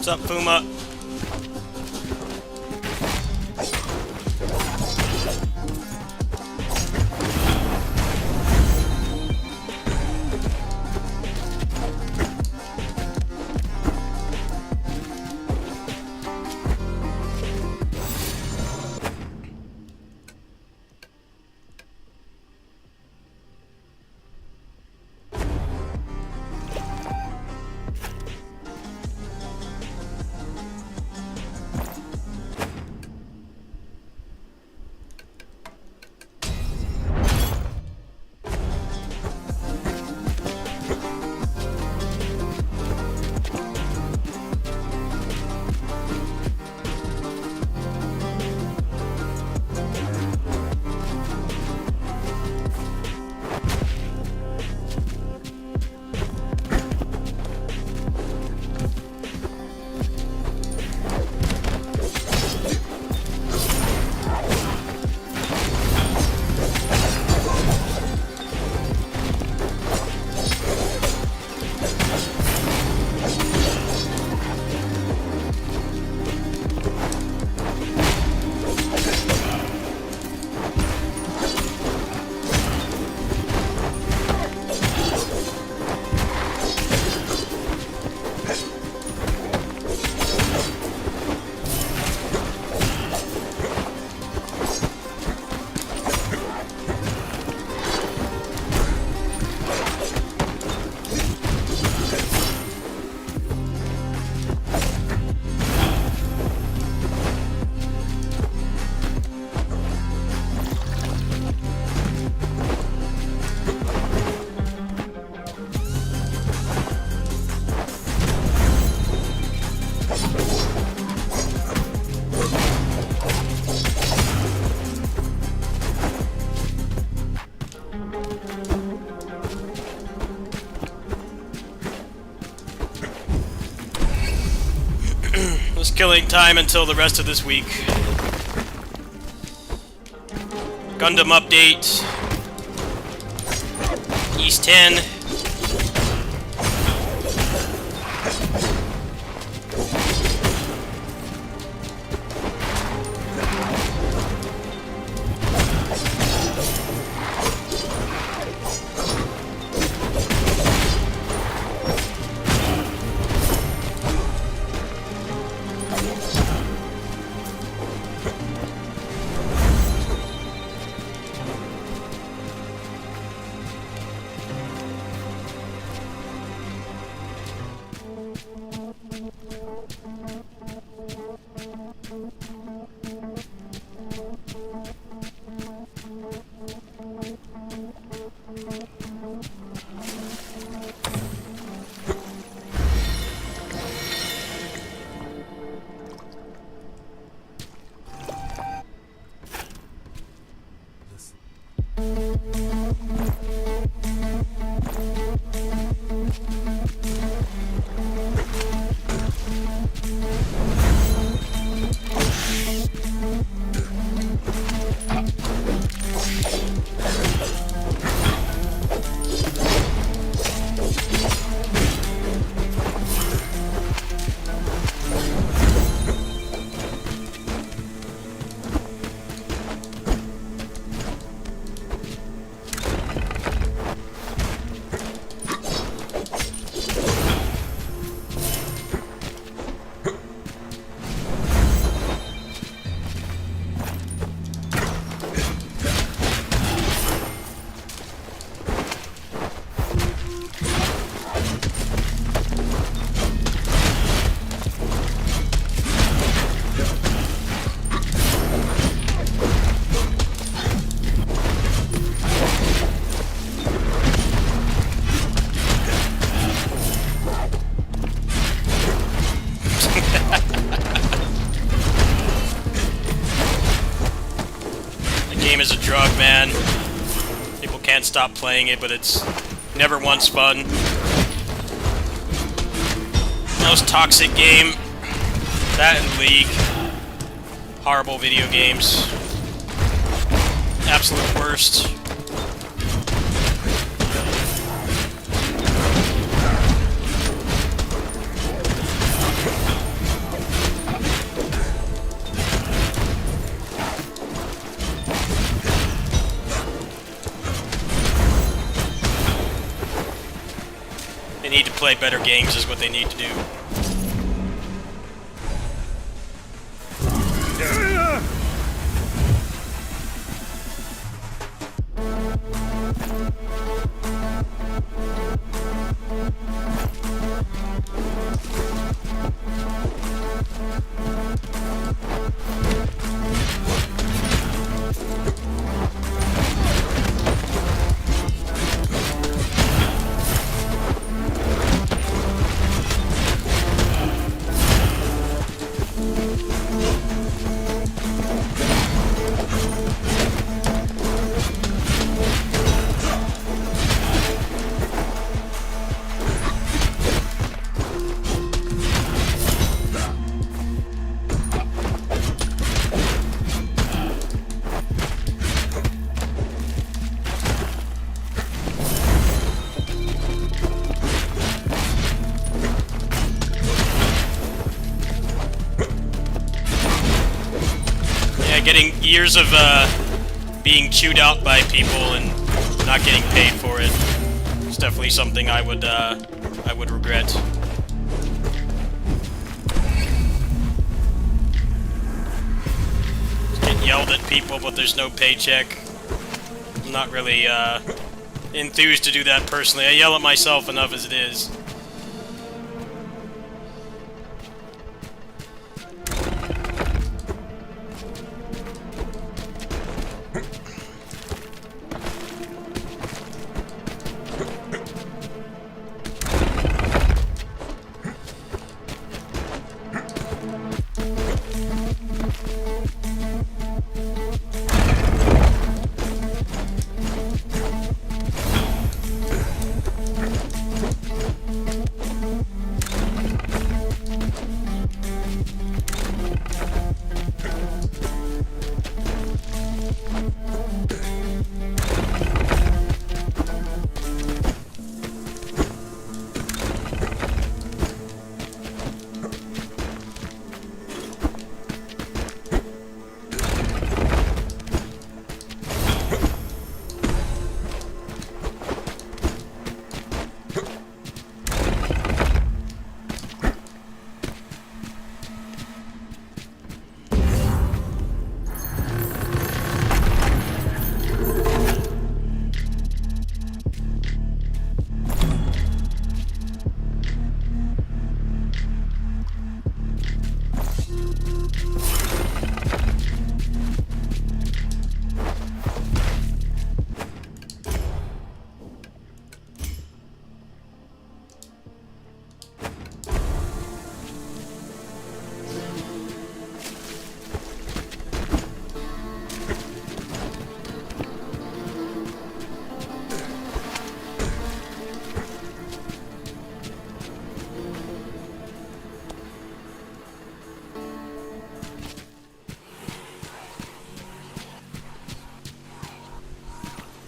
What's up, Puma? Was killing time until the rest of this week. Gundam update. East 10. Game is a drug, man. People can't stop playing it, but it's never once fun. Most toxic game. That and League. Horrible video games. Absolute worst. play better games is what they need to do. Getting years of being chewed out by people and not getting paid for it is definitely something I would regret. Just get yelled at people, but there's no paycheck. I'm not really enthused to do that personally. I yell at myself enough as it is.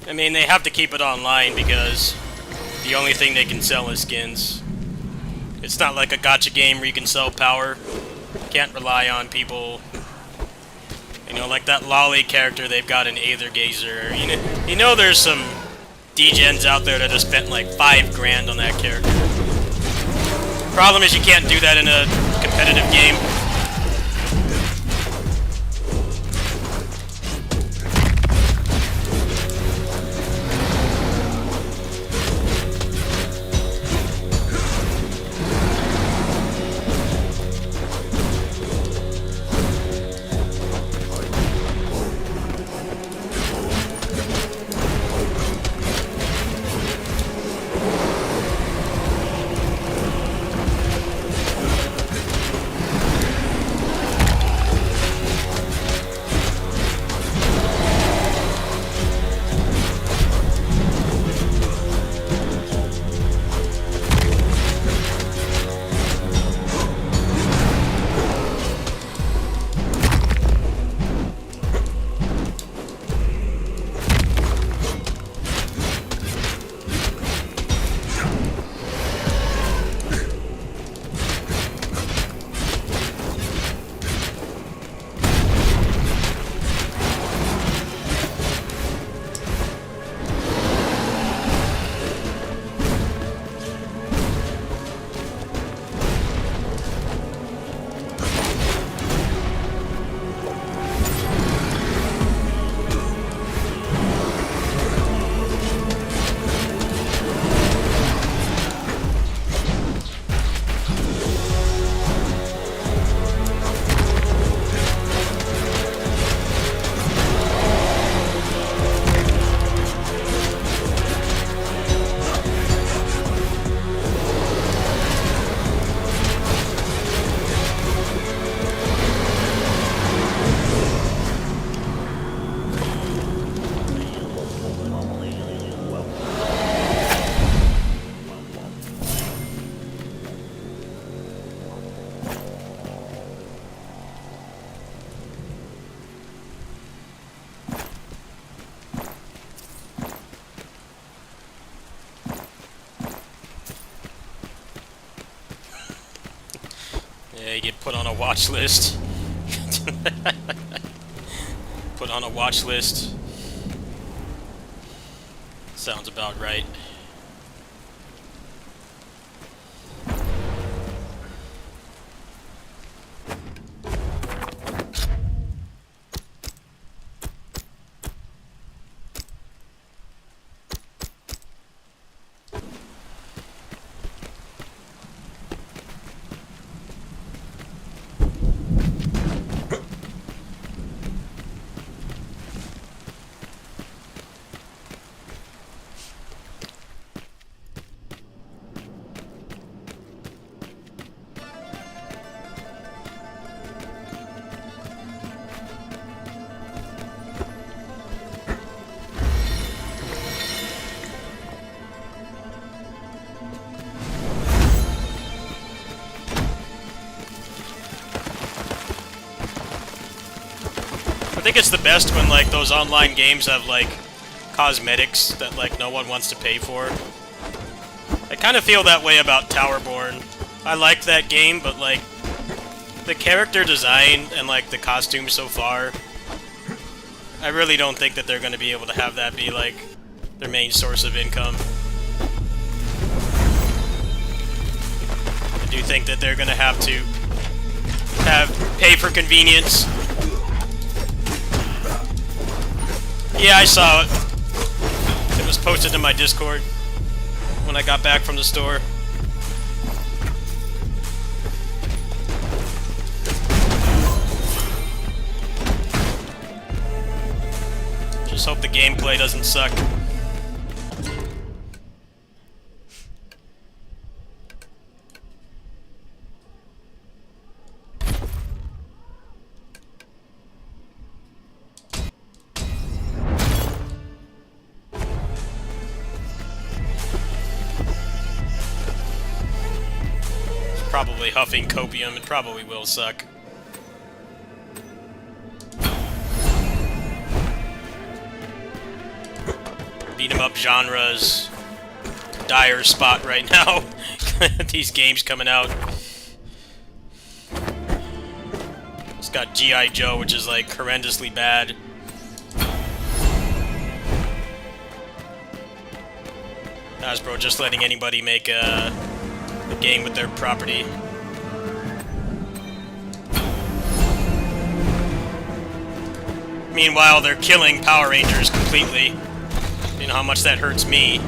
I mean, they have to keep it online because the only thing they can sell is skins. It's not like a gacha game where you can sell power. You can't rely on people. You know, like that Lolly character they've got in Aether Gazer. You know there's some degens out there that have spent like $5 grand on that character. Problem is you can't do that in a competitive game. They get put on a watch list. Put on a watch list. Sounds about right. I think it's the best when, like, those online games have, like, cosmetics that, like, no one wants to pay for. I kind of feel that way about Towerborn. I liked that game, but, like, the character design and, like, the costumes so far, I really don't think that they're going to be able to have that be, like, their main source of income. I do think that they're going to have to pay for convenience. Yeah, I saw it. It was posted in my Discord when I got back from the store. Just hope the gameplay doesn't suck. Probably huffing copium, it probably will suck. Beat 'em up genres, dire spot right now. These games coming out. It's got G.I. Joe, which is like horrendously bad. Hasbro just letting anybody make a game with their property. Meanwhile, they're killing Power Rangers completely. You know how much that hurts me.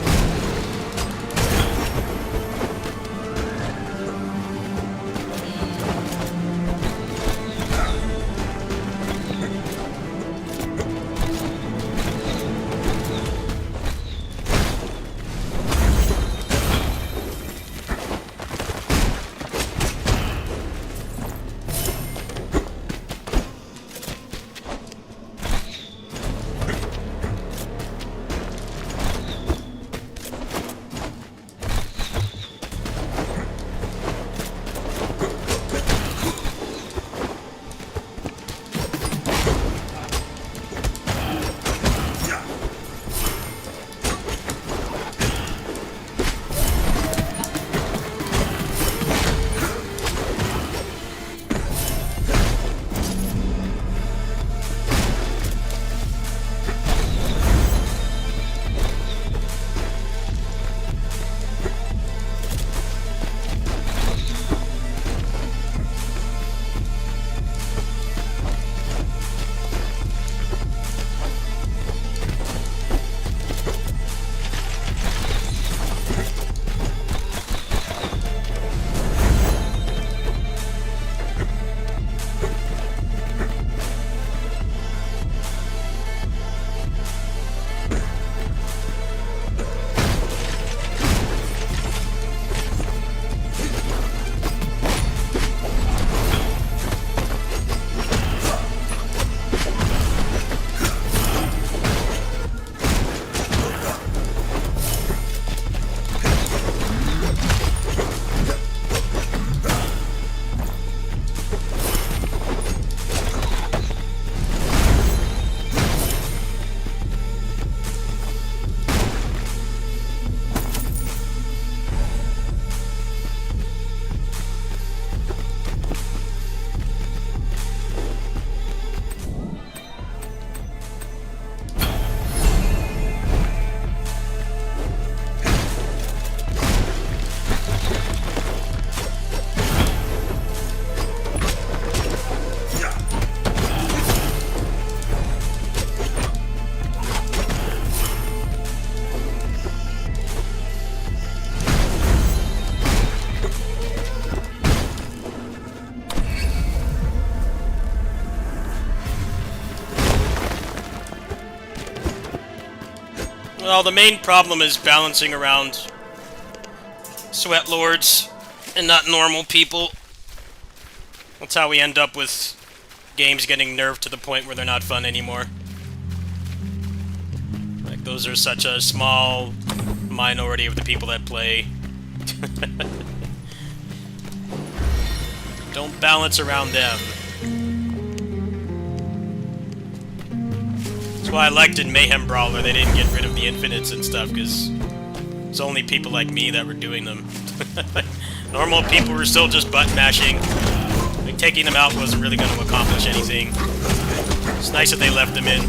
Well, the main problem is balancing around sweat lords and not normal people. That's how we end up with games getting nerfed to the point where they're not fun anymore. Like, those are such a small minority of the people that play. Don't balance around them. That's why I liked in Mayhem Brawler they didn't get rid of the infinites and stuff, because it's only people like me that were doing them. Normal people were still just button mashing. Like, taking them out wasn't really going to accomplish anything. It's nice that they left them in.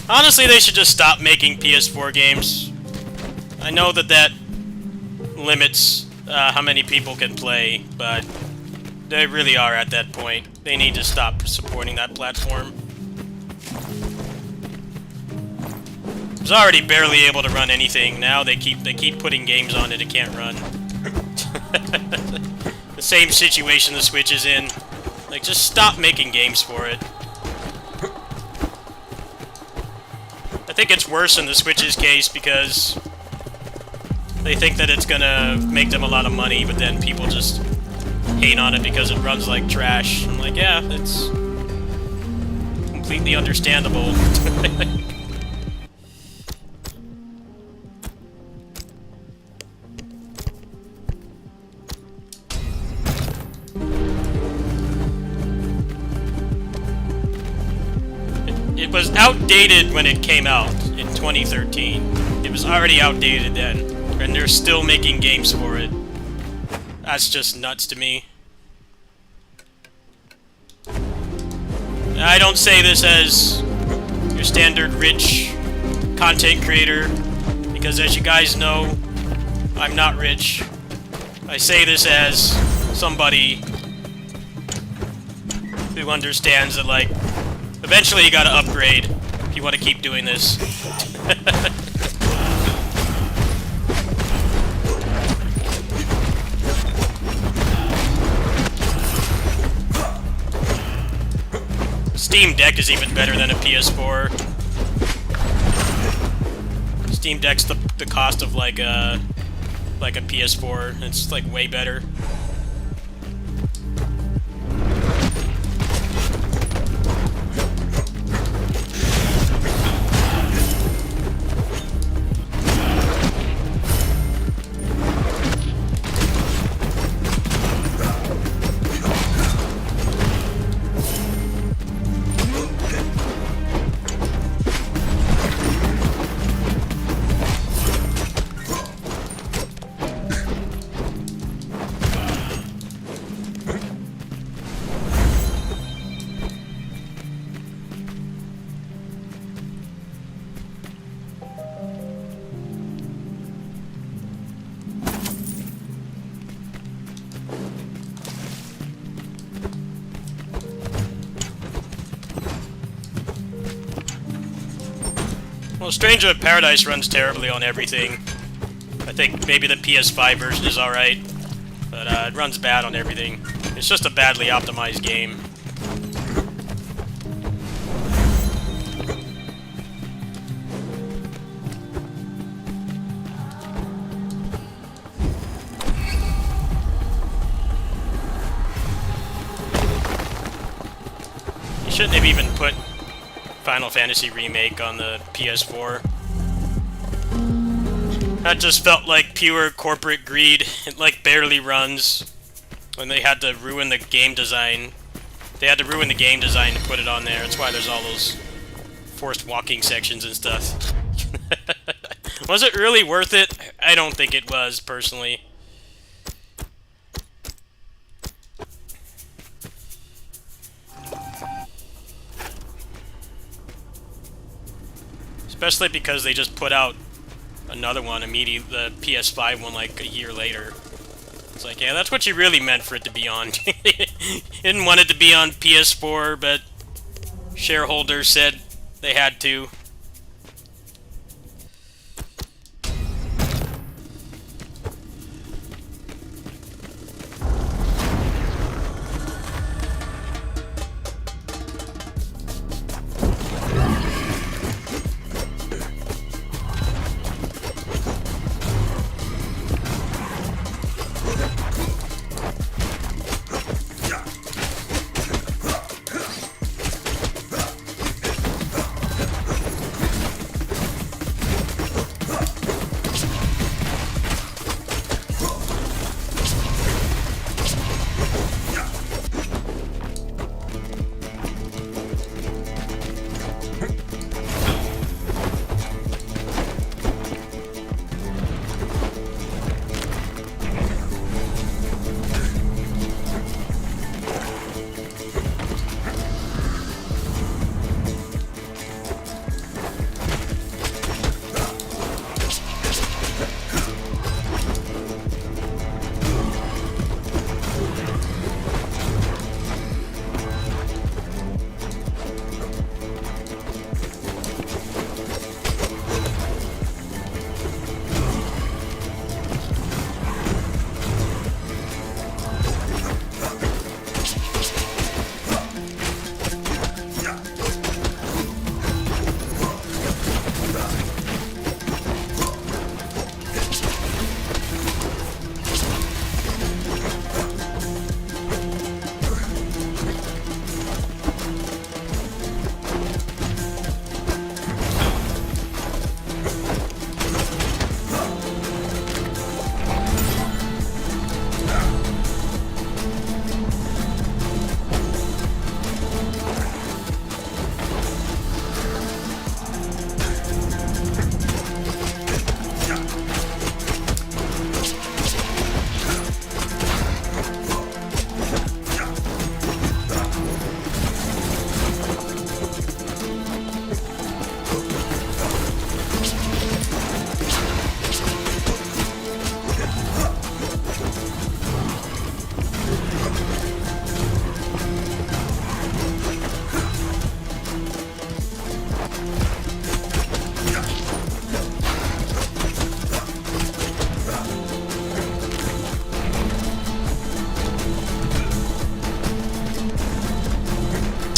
Honestly, they should just stop making PS4 games. I know that that limits how many people can play, but they really are at that point. They need to stop supporting that platform. It was already barely able to run anything. Now they keep putting games on it can't run. The same situation the Switch is in. Like, just stop making games for it. I think it's worse in the Switch's case because they think that it's gonna make them a lot of money, but then people just hate on it because it runs like trash. I'm like, yeah, it's completely understandable. It was outdated when it came out in 2013. It was already outdated then, and they're still making games for it. That's just nuts to me. I don't say this as your standard rich content creator, because as you guys know, I'm not rich. I say this as somebody who understands that, like, eventually you gotta upgrade if you want to keep doing this. Steam Deck is even better than a PS4. Steam Deck's the cost of like a PS4. It's like way better. Well, Stranger of Paradise runs terribly on everything. I think maybe the PS5 version is alright, but it runs bad on everything. It's just a badly optimized game. You shouldn't have even put Final Fantasy Remake on the PS4. That just felt like pure corporate greed. It like barely runs. When they had to ruin the game design. They had to ruin the game design to put it on there. That's why there's all those forced walking sections and stuff. Was it really worth it? I don't think it was, personally. Especially because they just put out another one immediately, the PS5 one, like a year later. It's like, yeah, that's what you really meant for it to be on. You didn't want it to be on PS4, but shareholders said they had to.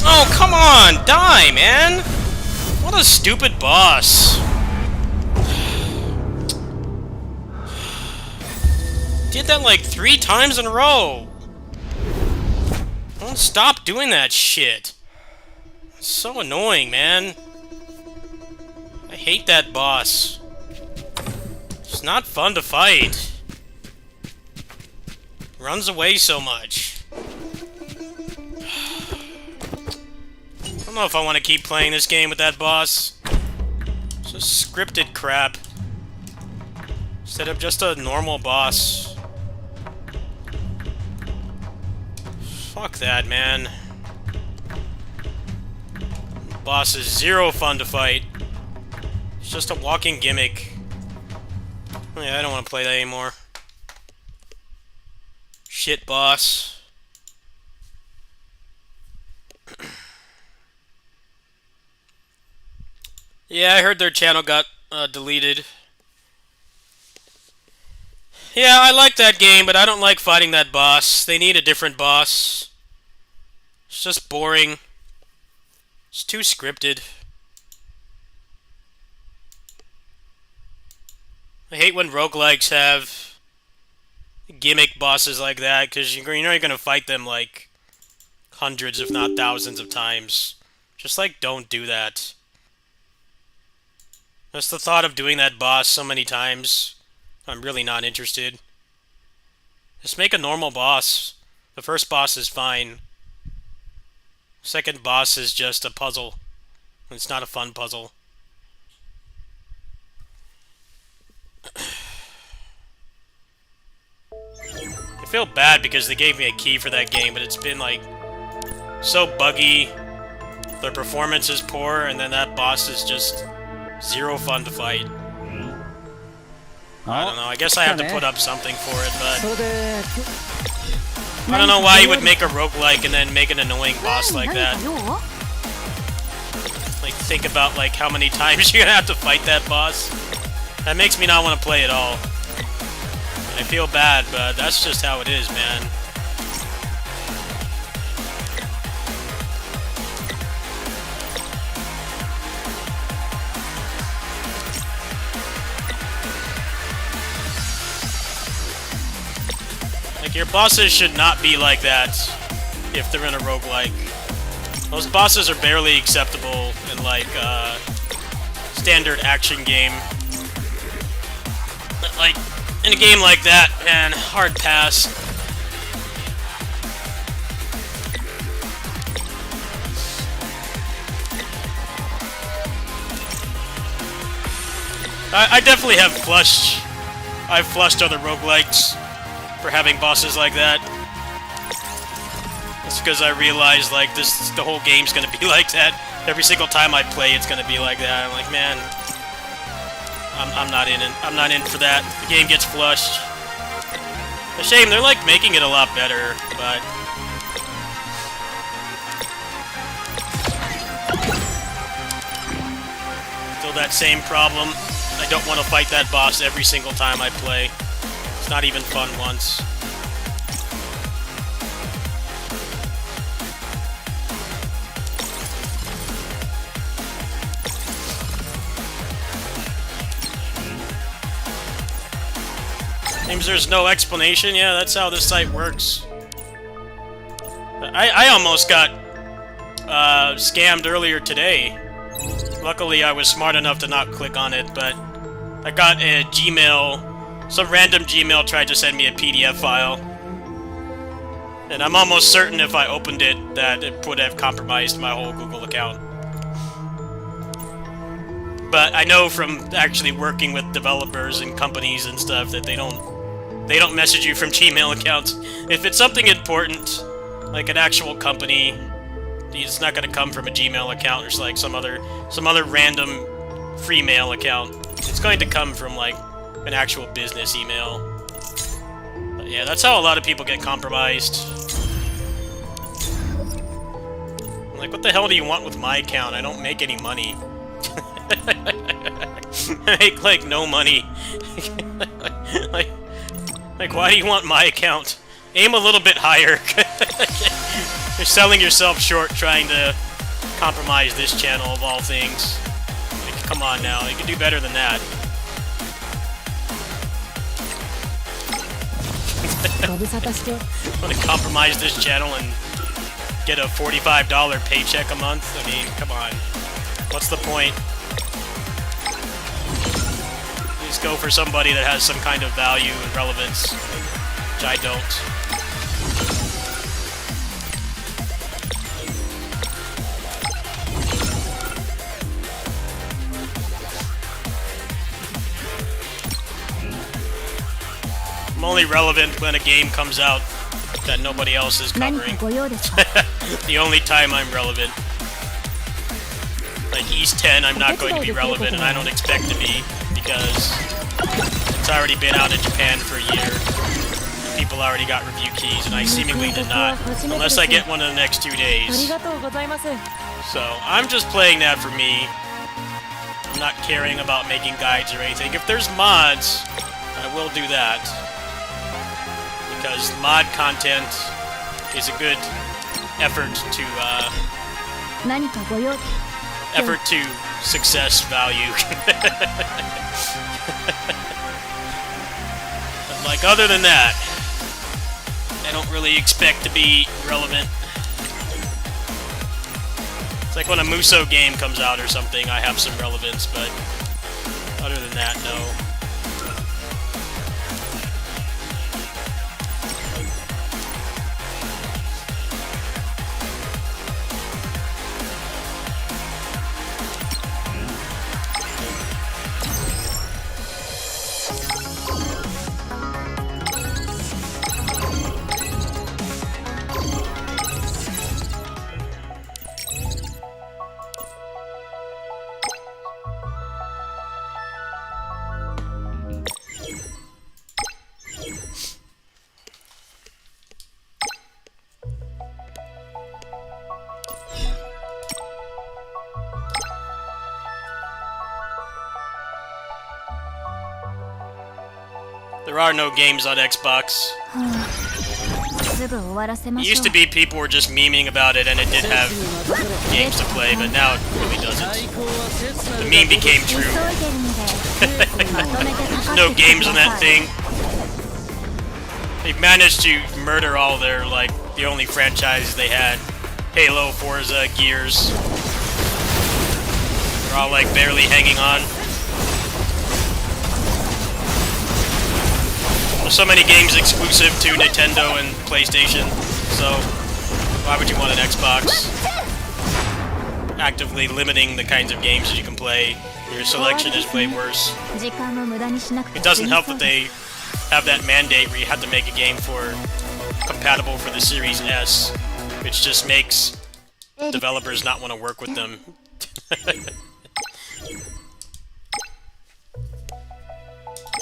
Oh, come on! Die, man! What a stupid boss. Did that like 3 times in a row. Don't stop doing that shit. It's so annoying, man. I hate that boss. It's not fun to fight. Runs away so much. I don't know if I want to keep playing this game with that boss. It's just scripted crap. Instead of just a normal boss. Fuck that, man. Boss is zero fun to fight. It's just a walking gimmick. Yeah, I don't want to play that anymore. Shit, boss. Yeah, I heard their channel got deleted. Yeah, I like that game, but I don't like fighting that boss. They need a different boss. It's just boring. It's too scripted. I hate when roguelikes have gimmick bosses like that, because you know you're going to fight them like hundreds, if not thousands of times. Just like, don't do that. Just the thought of doing that boss so many times, I'm really not interested. Just make a normal boss. The first boss is fine. Second boss is just a puzzle. It's not a fun puzzle. I feel bad because they gave me a key for that game, but it's been like so buggy. The performance is poor, and then that boss is just zero fun to fight. I don't know, I guess I have to put up something for it, but I don't know why you would make a roguelike and then make an annoying boss like that. Like, think about like how many times you're gonna have to fight that boss. That makes me not want to play at all. I feel bad, but that's just how it is, man. Like, your bosses should not be like that if they're in a roguelike. Those bosses are barely acceptable in, like, standard action game. But, like, in a game like that, man, hard pass. I definitely have flushed. I've flushed other roguelikes for having bosses like that. It's because I realized, like, the whole game's gonna be like that. Every single time I play, it's gonna be like that. I'm like, man, I'm not in it. I'm not in for that. The game gets flushed. A shame, they're, like, making it a lot better, but still that same problem. I don't want to fight that boss every single time I play. It's not even fun once. Seems there's no explanation. Yeah, that's how this site works. I almost got scammed earlier today. Luckily, I was smart enough to not click on it, but I got a Gmail. Some random Gmail tried to send me a PDF file. And I'm almost certain if I opened it that it would have compromised my whole Google account. But I know from actually working with developers and companies and stuff that they don't message you from Gmail accounts. If it's something important, like an actual company, it's not going to come from a Gmail account or like some other random free mail account. It's going to come from like an actual business email. But yeah, that's how a lot of people get compromised. I'm like, what the hell do you want with my account? I don't make any money. I make like no money. like, why do you want my account? Aim a little bit higher. You're selling yourself short trying to compromise this channel of all things. Like, come on now, you can do better than that. Want to compromise this channel and get a $45 paycheck a month? I mean, come on. What's the point? Please go for somebody that has some kind of value and relevance, which I don't. I'm only relevant when a game comes out that nobody else is covering. The only time I'm relevant. Like East 10, I'm not going to be relevant, and I don't expect to be, because it's already been out in Japan for a year. People already got review keys, and I seemingly did not, unless I get one in the next 2 days. So, I'm just playing that for me. not caring about making guides or anything. If there's mods, I will do that. Because mod content is a good effort to success value. But like, other than that, I don't really expect to be relevant. It's like when a Muso game comes out or something, I have some relevance, but other than that, no. There are no games on Xbox. It used to be people were just memeing about it and it did have games to play, but now it really doesn't. The meme became true. No games on that thing. They've managed to murder all their, like, the only franchises they had. Halo, Forza, Gears. They're all, like, barely hanging on. There's so many games exclusive to Nintendo and PlayStation, so why would you want an Xbox? Actively limiting the kinds of games that you can play, your selection is way worse. It doesn't help that they have that mandate where you have to make a game compatible for the Series S, which just makes developers not want to work with them.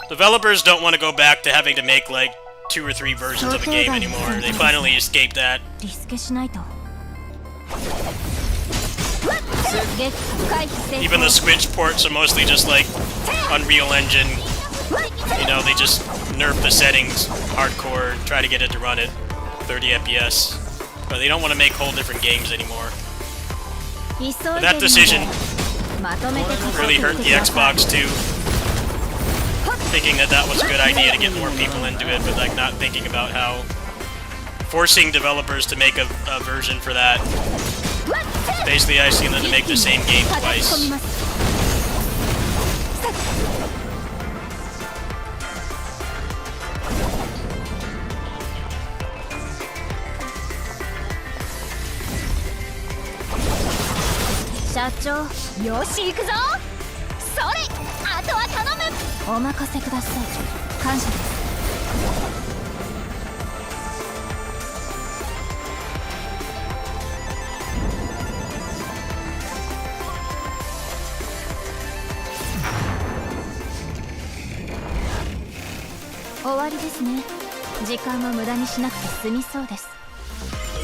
Developers don't want to go back to having to make like 2 or 3 versions of a game anymore. They finally escaped that. Even the Switch ports are mostly just like Unreal Engine. You know, they just nerf the settings hardcore, try to get it to run at 30 FPS. But they don't want to make whole different games anymore. But that decision really hurt the Xbox too. Thinking that was a good idea to get more people into it, but like not thinking about how forcing developers to make a version for that. Basically, I seen them to make the same game twice.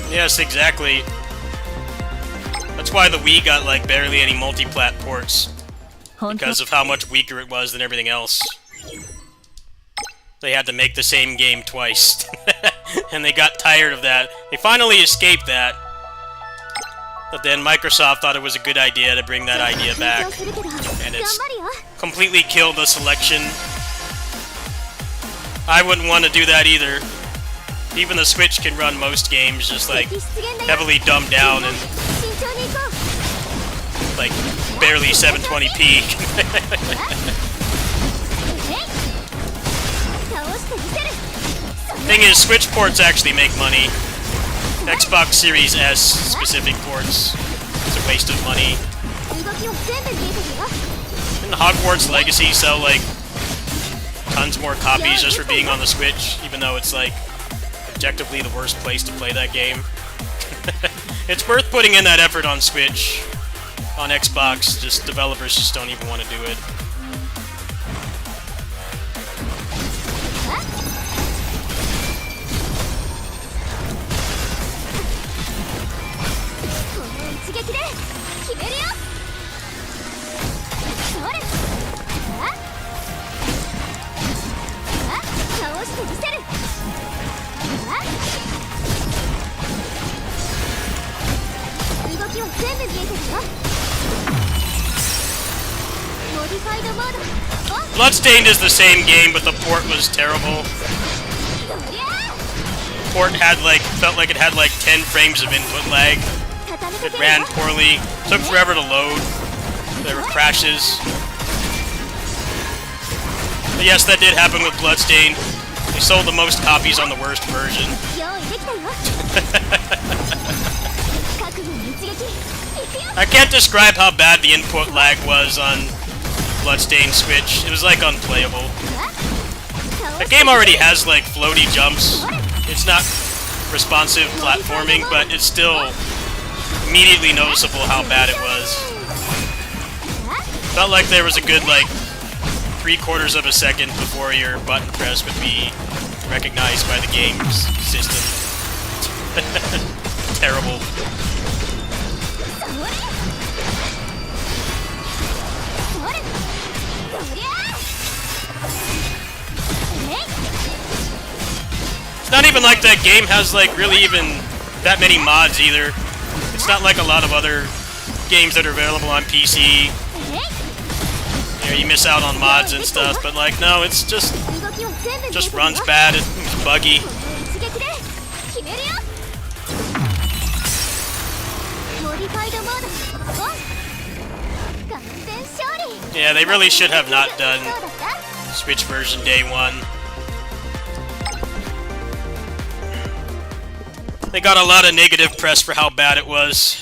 Yes, exactly. That's why the Wii got like barely any multi-plat ports. Because of how much weaker it was than everything else. They had to make the same game twice. And they got tired of that. They finally escaped that. But then Microsoft thought it was a good idea to bring that idea back. And it's completely killed the selection. I wouldn't want to do that either. Even the Switch can run most games just like heavily dumbed down and like barely 720p. Thing is, Switch ports actually make money. Xbox Series S specific ports, it's a waste of money. Didn't Hogwarts Legacy sell like tons more copies just for being on the Switch, even though it's like objectively the worst place to play that game? It's worth putting in that effort on Switch. On Xbox, just developers just don't even want to do it. Bloodstained is the same game, but the port was terrible. Port had felt like it had 10 frames of input lag. It ran poorly, took forever to load. There were crashes. But yes, that did happen with Bloodstained. They sold the most copies on the worst version. I can't describe how bad the input lag was on Bloodstained Switch. It was unplayable. The game already has floaty jumps. It's not responsive platforming, but it's still immediately noticeable how bad it was. Felt like there was a good 3/4 of a second before your button press would be recognized by the game's system. Terrible. It's not even like that game has really even that many mods either. It's not like a lot of other games that are available on PC. You know, you miss out on mods and stuff, but no, it's just runs bad. It's buggy. Yeah, they really should have not done Switch version day one. They got a lot of negative press for how bad it was.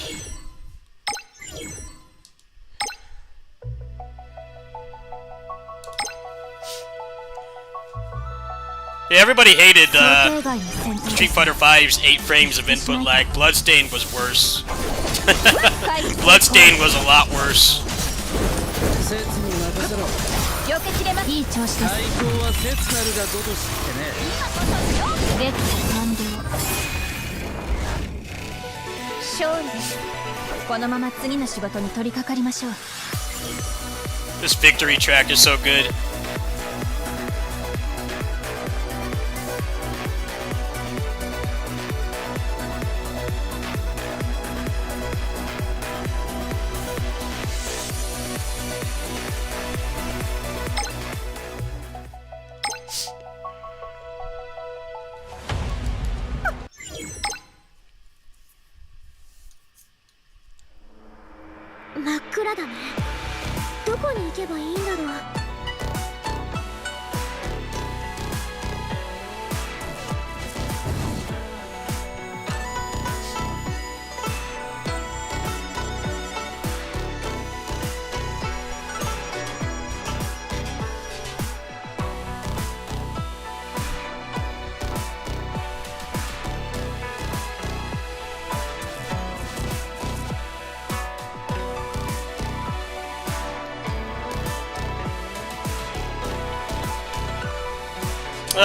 Yeah, everybody hated Street Fighter V's 8 frames of input lag. Bloodstained was worse. Bloodstained was a lot worse. This victory track is so good.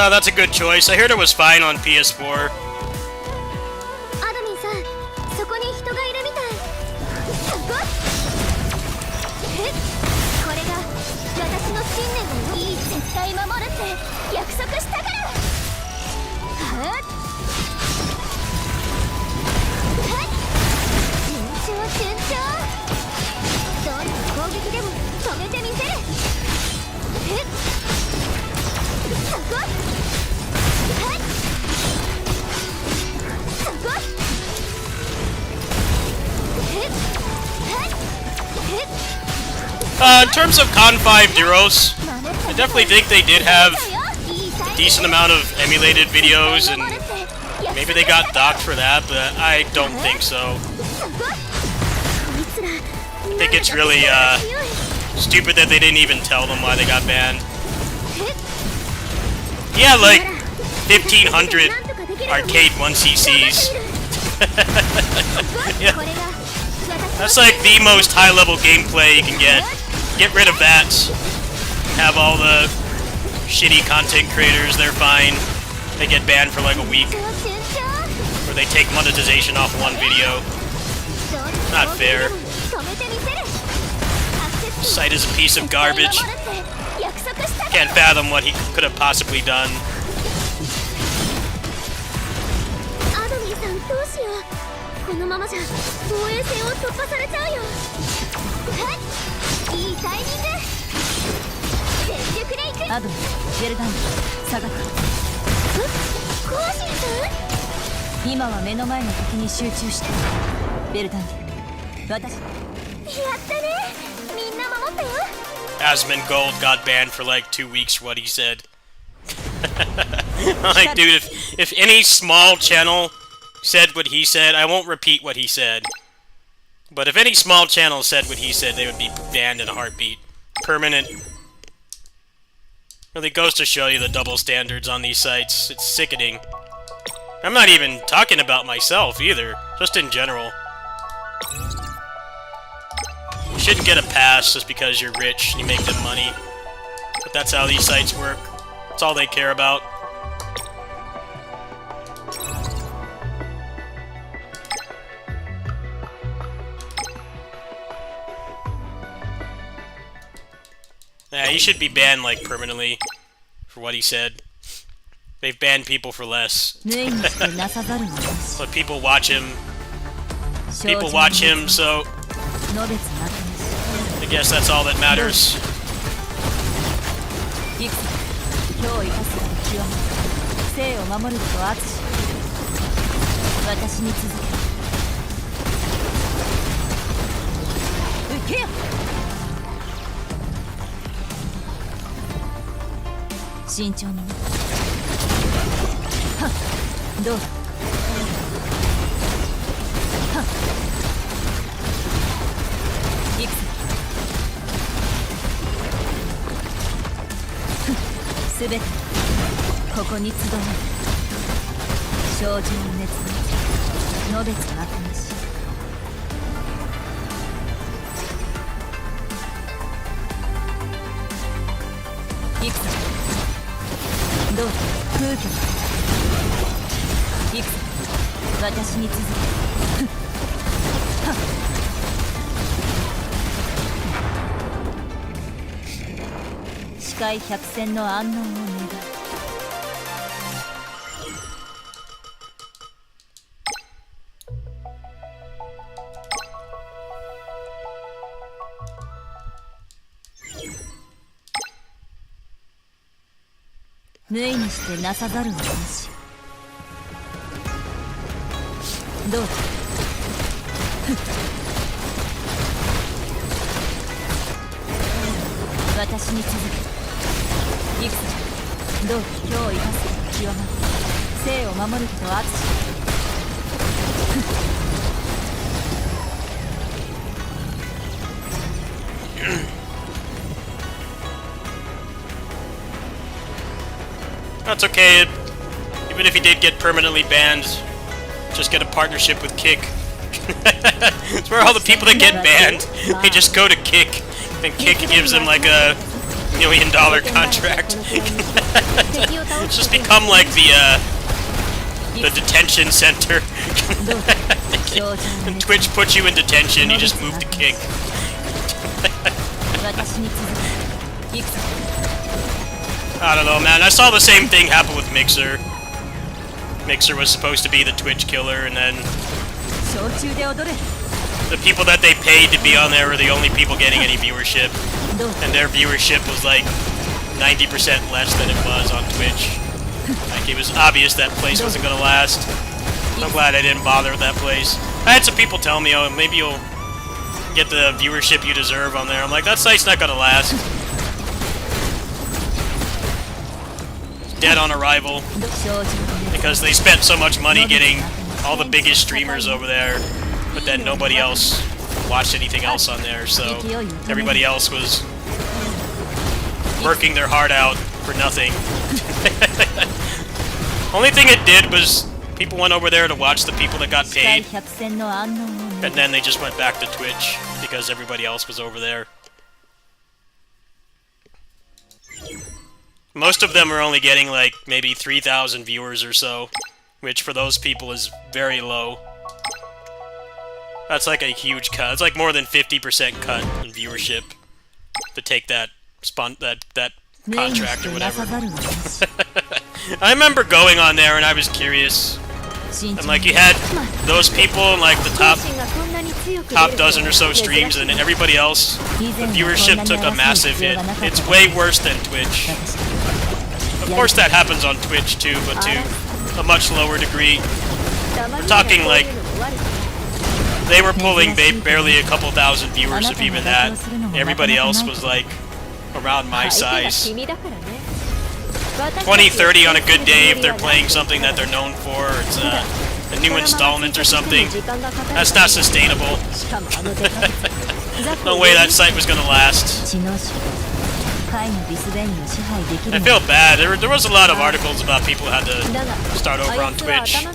That's a good choice. I heard it was fine on PS4. In terms of Con 5 Duros, I definitely think they did have a decent amount of emulated videos, and maybe they got docked for that, but I don't think so. I think it's really stupid that they didn't even tell them why they got banned. Yeah, 1,500 arcade 1cc's. Yeah. That's the most high-level gameplay you can get. Get rid of that. Have all the shitty content creators, they're fine. They get banned for a week. Or they take monetization off one video. Not fair. The site is a piece of garbage. Can't fathom what he could have possibly done. さんどうしよう。このままじゃ防衛線を突破されちゃうよ。はい、いいタイミング。全力でいく。アブ、ベルダン、サガカ。コアシルさん、今は目の前の敵に集中して。ベルダン、私。ん、やったね。みんな守ったよ。Asmongold got banned for like 2 weeks for what he said. Like, dude, if any small channel said what he said, I won't repeat what he said. But if any small channel said what he said, they would be banned in a heartbeat. Permanent. Really goes to show you the double standards on these sites. It's sickening. I'm not even talking about myself either, just in general. You shouldn't get a pass just because you're rich and you make them money. But that's how these sites work. That's all they care about. Yeah, he should be banned, like, permanently for what he said. They've banned people for less. But people watch him. People watch him, so I guess that's all that matters. That's okay. Even if he did get permanently banned, just get a partnership with Kick. It's where all the people that get banned, they just go to Kick, and Kick gives them like a $1 million contract. It's just become like the detention center. When Twitch puts you in detention, you just move to Kick. I don't know, man. I saw the same thing happen with Mixer. Mixer was supposed to be the Twitch killer, and then the people that they paid to be on there were the only people getting any viewership, and their viewership was like 90% less than it was on Twitch. Like, it was obvious that place wasn't gonna last. I'm glad I didn't bother with that place. I had some people tell me, oh, maybe you'll get the viewership you deserve on there. I'm like, that site's not gonna last. Dead on arrival, because they spent so much money getting all the biggest streamers over there, but then nobody else watched anything else on there, so everybody else was working their heart out for nothing. Only thing it did was people went over there to watch the people that got paid, and then they just went back to Twitch because everybody else was over there. Most of them are only getting like maybe 3,000 viewers or so, which for those people is very low. That's like a huge cut. It's like more than 50% cut in viewership to take that that contract or whatever. I remember going on there and I was curious And like you had those people in like the top dozen or so streams, and everybody else, the viewership took a massive hit. It's way worse than Twitch. Of course that happens on Twitch too, but to a much lower degree. We're talking like they were pulling barely a couple thousand viewers, if even that. Everybody else was like around my size. 20, 30 on a good day if they're playing something that they're known for, or it's a new installment or something. That's not sustainable. No way that site was gonna last. I feel bad. There was a lot of articles about people who had to start over on Twitch.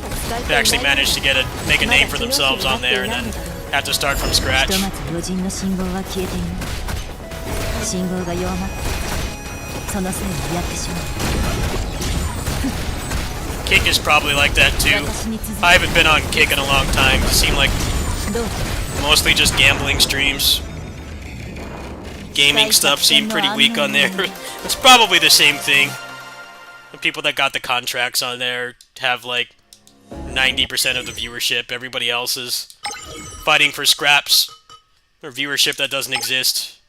They actually managed to make a name for themselves on there and then had to start from scratch. Kick is probably like that too. I haven't been on Kick in a long time. It seemed like mostly just gambling streams. Gaming stuff seemed pretty weak on there. It's probably the same thing. The people that got the contracts on there have like 90% of the viewership. Everybody else is fighting for scraps or viewership that doesn't exist.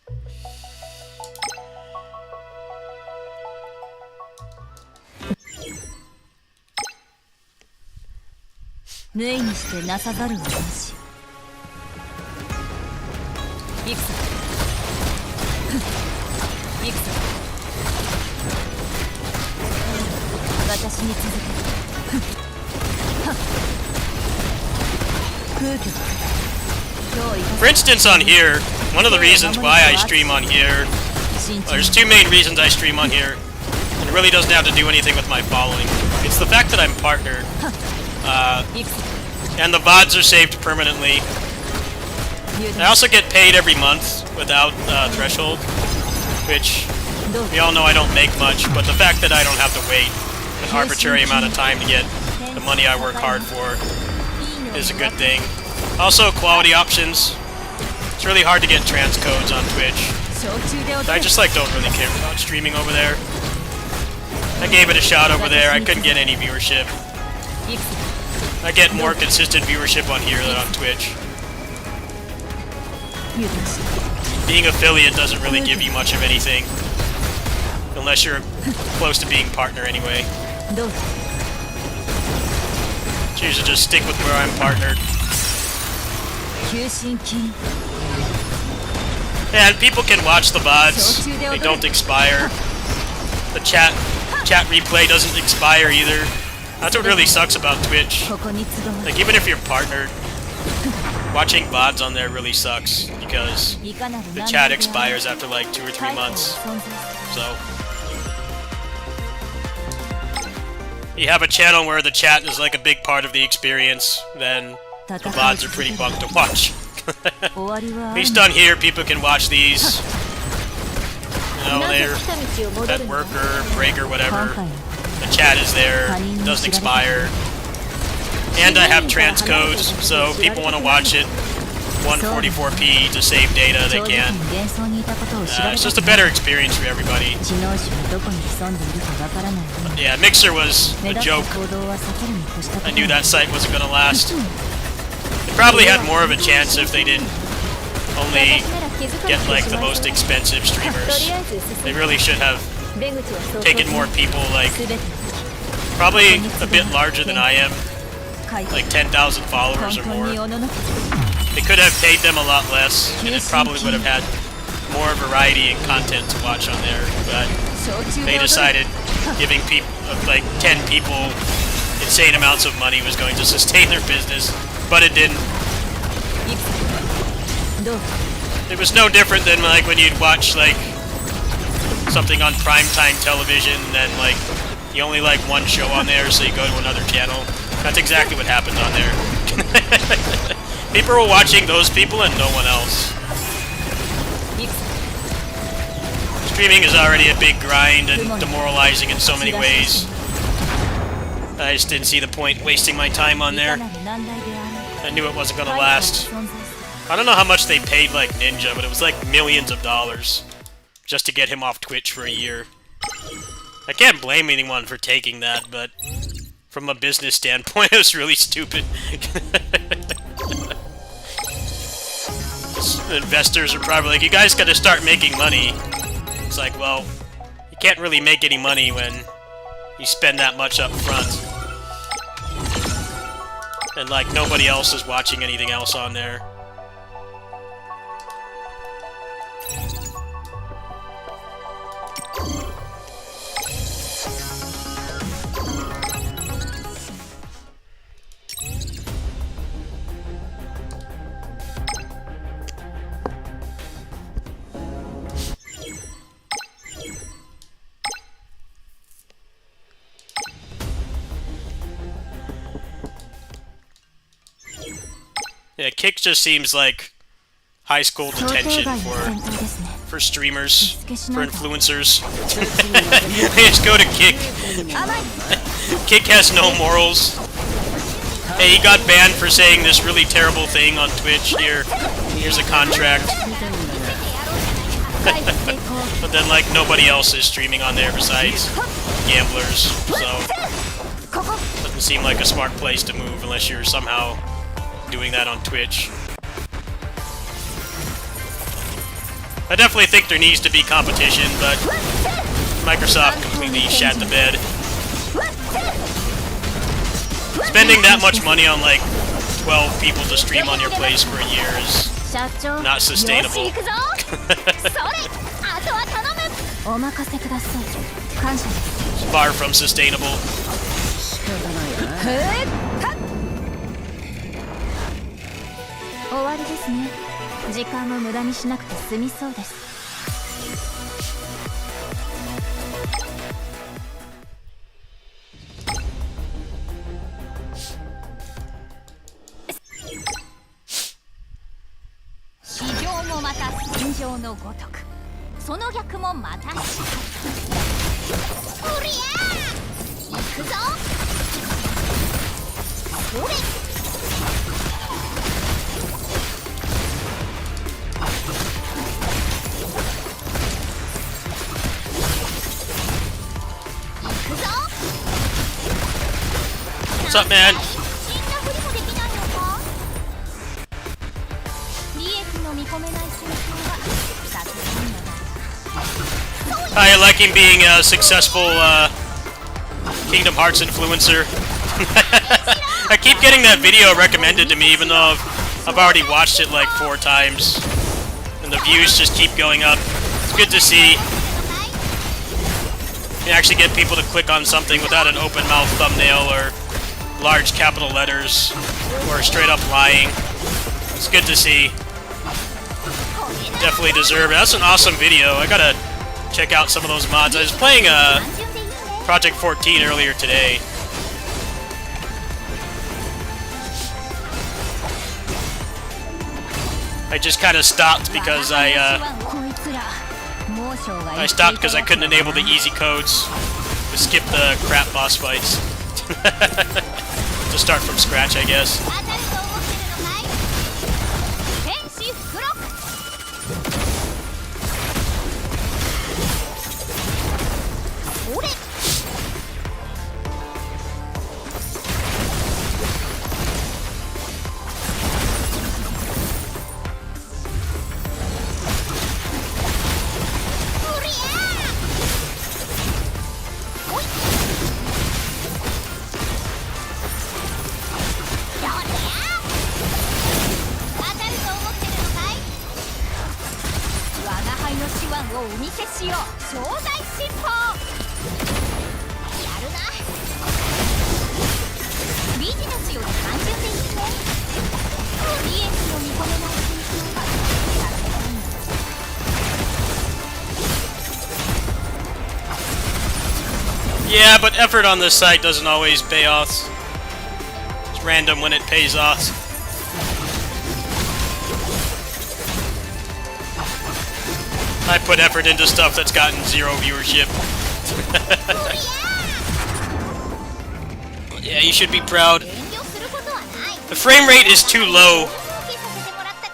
For instance, on here, one of the reasons why I stream on here, there's two main reasons I stream on here, and it really doesn't have to do anything with my following. It's the fact that I'm partnered, and the VODs are saved permanently. I also get paid every month without threshold, which we all know I don't make much, but the fact that I don't have to wait an arbitrary amount of time to get the money I work hard for is a good thing. Also, quality options. It's really hard to get transcodes on Twitch. I just don't really care about streaming over there. I gave it a shot over there. I couldn't get any viewership. I get more consistent viewership on here than on Twitch. Being affiliate doesn't really give you much of anything. Unless you're close to being partner anyway. Choose to just stick with where I'm partnered. And people can watch the VODs. They don't expire. The chat replay doesn't expire either. That's what really sucks about Twitch. Like, even if you're partnered, watching VODs on there really sucks because the chat expires after like 2 or 3 months. So you have a channel where the chat is like a big part of the experience, then the VODs are pretty bunk to watch. At least on here, people can watch these. You know, they're at work or break or whatever. The chat is there, doesn't expire. And I have transcodes, so if people want to watch it 144p to save data, they can. It's just a better experience for everybody. But yeah, Mixer was a joke. I knew that site wasn't going to last. They probably had more of a chance if they didn't only get like the most expensive streamers. They really should have taken more people, like probably a bit larger than I am, like 10,000 followers or more. They could have paid them a lot less, and it probably would have had more variety and content to watch on there, but they decided giving people, like 10 people, insane amounts of money was going to sustain their business, but it didn't. It was no different than like when you'd watch like something on primetime television, and then like you only like one show on there, so you go to another channel. That's exactly what happened on there. People were watching those people and no one else. Streaming is already a big grind and demoralizing in so many ways. I just didn't see the point wasting my time on there. I knew it wasn't gonna last. I don't know how much they paid like Ninja, but it was like millions of dollars just to get him off Twitch for a year. I can't blame anyone for taking that, but from a business standpoint, it was really stupid. Investors are probably like, you guys gotta start making money. It's like, well, you can't really make any money when you spend that much up front. And like, nobody else is watching anything else on there. Yeah, Kick just seems like high school detention for streamers, for influencers. They just go to Kick. Kick has no morals. Hey, he got banned for saying this really terrible thing on Twitch. Here's a contract. But then, like, nobody else is streaming on there besides gamblers, so doesn't seem like a smart place to move unless you're somehow doing that on Twitch. I definitely think there needs to be competition, but Microsoft completely shat the bed. Spending that much money on like 12 people to stream on your place for a year is not sustainable. Far from sustainable. 終わりですね。時間を無駄にしなくて済みそうです。市場もまた戦場のごとく、その逆もまたしかり。おりゃー！行くぞ！それ！ What's up, man? I like him being a successful Kingdom Hearts influencer. I keep getting that video recommended to me, even though I've already watched it like 4 times, and the views just keep going up. It's good to see. You actually get people to click on something without an open mouth thumbnail or large capital letters or straight up lying. It's good to see. Definitely deserve it. That's an awesome video. I gotta check out some of those mods. I was playing Project 14 earlier today. I just kind of stopped because I stopped because I couldn't enable the easy codes to skip the crap boss fights. To start from scratch, I guess. Yeah, but effort on this site doesn't always pay off. It's random when it pays off. I put effort into stuff that's gotten 0 viewership. Yeah, you should be proud. The frame rate is too low.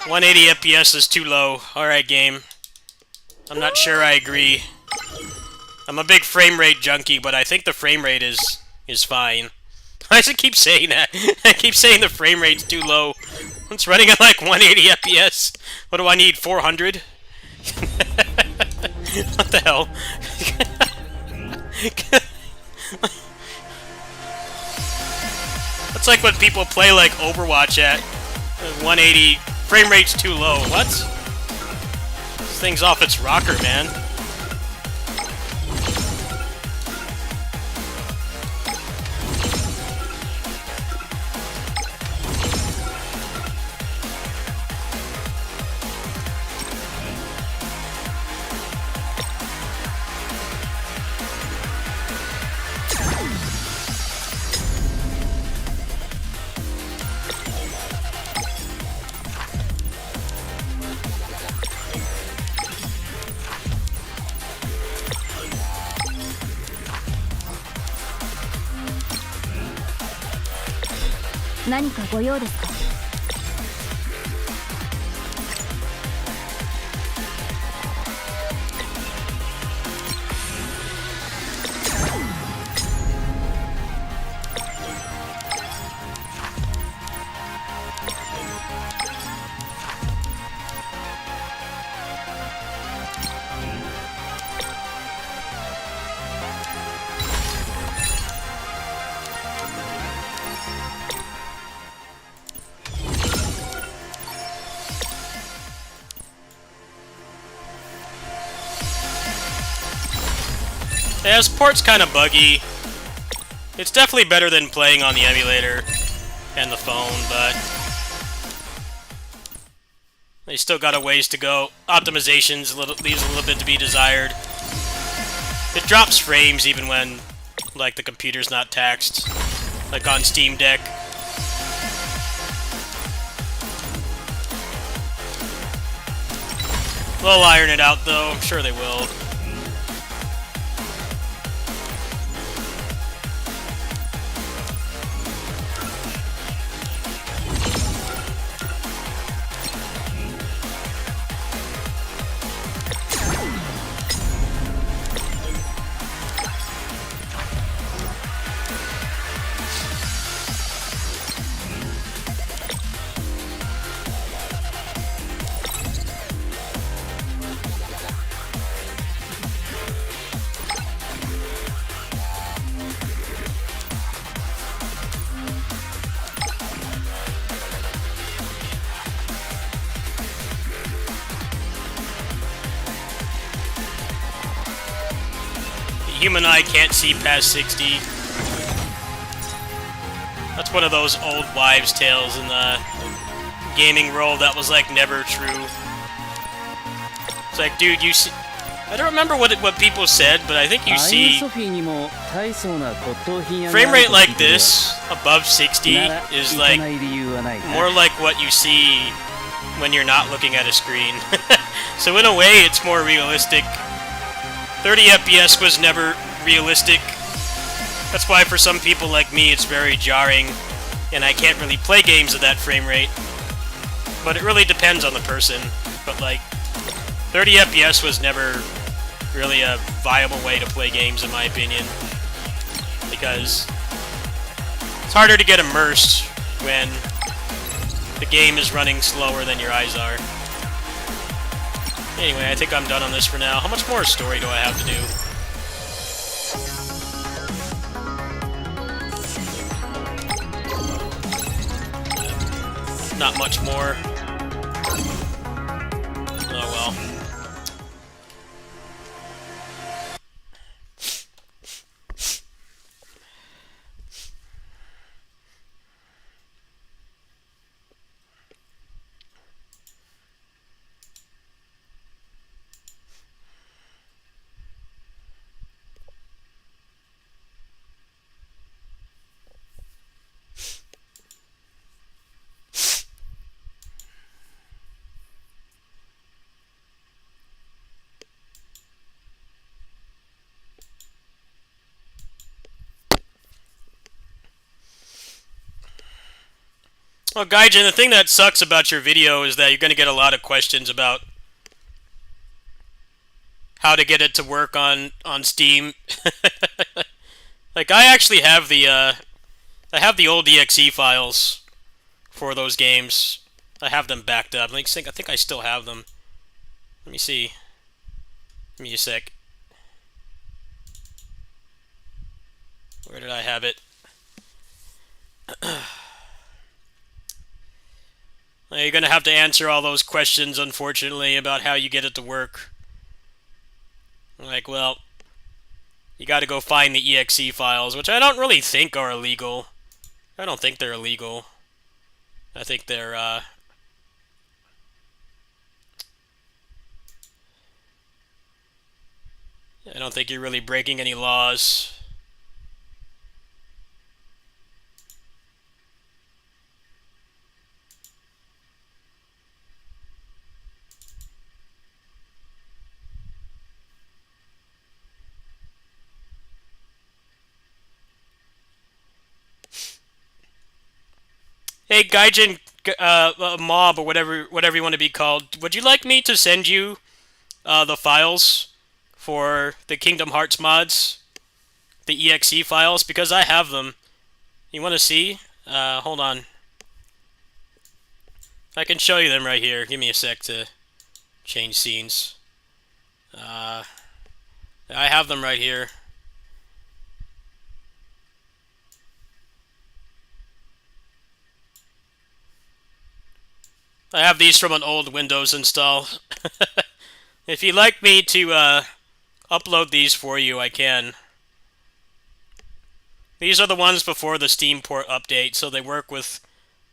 180 FPS is too low. Alright, game. I'm not sure I agree. I'm a big frame rate junkie, but I think the frame rate is fine. I just keep saying that. I keep saying the frame rate's too low. It's running at like 180 FPS. What do I need? 400? What the hell? That's like when people play like Overwatch at 180. Frame rate's too low. What? This thing's off its rocker, man.何かご用ですか？Yeah, this port's kind of buggy. It's definitely better than playing on the emulator and the phone, but they still got a ways to go. Optimizations leaves a little bit to be desired. It drops frames even when, like, the computer's not taxed, like on Steam Deck. They'll iron it out, though. I'm sure they will. Human eye can't see past 60. That's one of those old wives' tales in the gaming world that was like never true. It's like, dude, you see... I don't remember what people said, but I think you see frame rate like this above 60 is like more like what you see when you're not looking at a screen. So in a way, it's more realistic. 30 FPS was never realistic. That's why for some people like me it's very jarring, and I can't really play games at that frame rate. But it really depends on the person. But like, 30 FPS was never really a viable way to play games in my opinion. Because it's harder to get immersed when the game is running slower than your eyes are. Anyway, I think I'm done on this for now. How much more story do I have to do? Not much more. Oh well. Well, Gaijin, the thing that sucks about your video is that you're going to get a lot of questions about how to get it to work on Steam. Like, I actually have the I have the old exe files for those games. I have them backed up. I think I still have them. Let me see. Give me a sec. Where did I have it? You're gonna have to answer all those questions, unfortunately, about how you get it to work. Like, well, you gotta go find the exe files, which I don't really think are illegal. I don't think they're illegal. I think they're, I don't think you're really breaking any laws. Hey, Gaijin, Mob, or whatever you want to be called, would you like me to send you the files for the Kingdom Hearts mods? The exe files? Because I have them. You want to see? Hold on. I can show you them right here. Give me a sec to change scenes. I have them right here. I have these from an old Windows install. If you'd like me to upload these for you, I can. These are the ones before the Steam port update, so they work with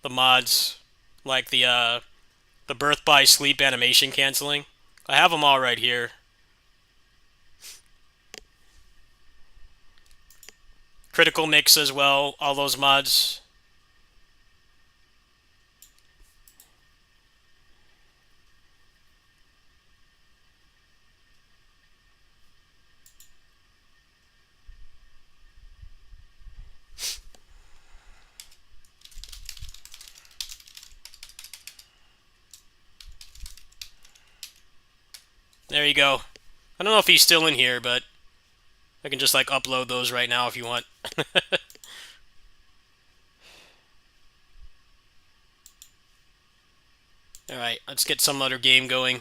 the mods, like the birth by sleep animation canceling. I have them all right here. Critical Mix as well, all those mods. There you go. I don't know if he's still in here, but I can just like upload those right now if you want. Alright, let's get some other game going.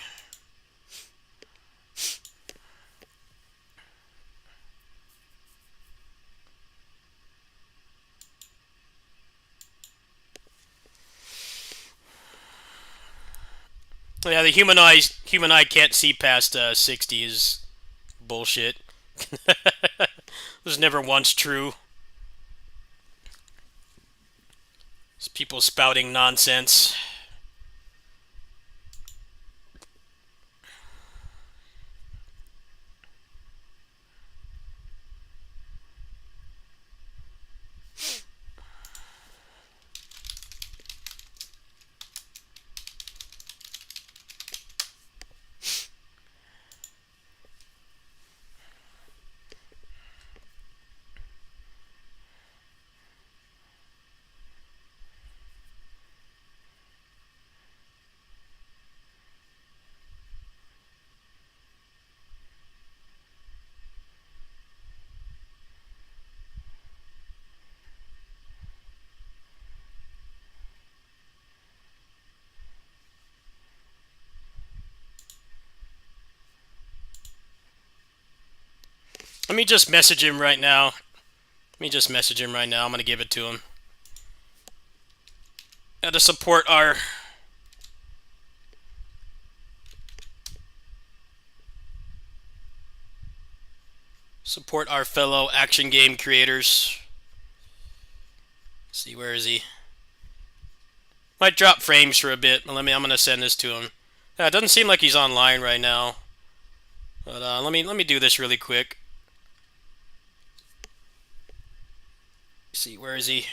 Yeah, the human eye can't see past 60 is bullshit. It was never once true. It's people spouting nonsense. Let me just message him right now. I'm gonna give it to him. To support our fellow action game creators. Let's see, where is he? Might drop frames for a bit, but I'm gonna send this to him. It doesn't seem like he's online right now. But let me do this really quick. Let's see, where is he?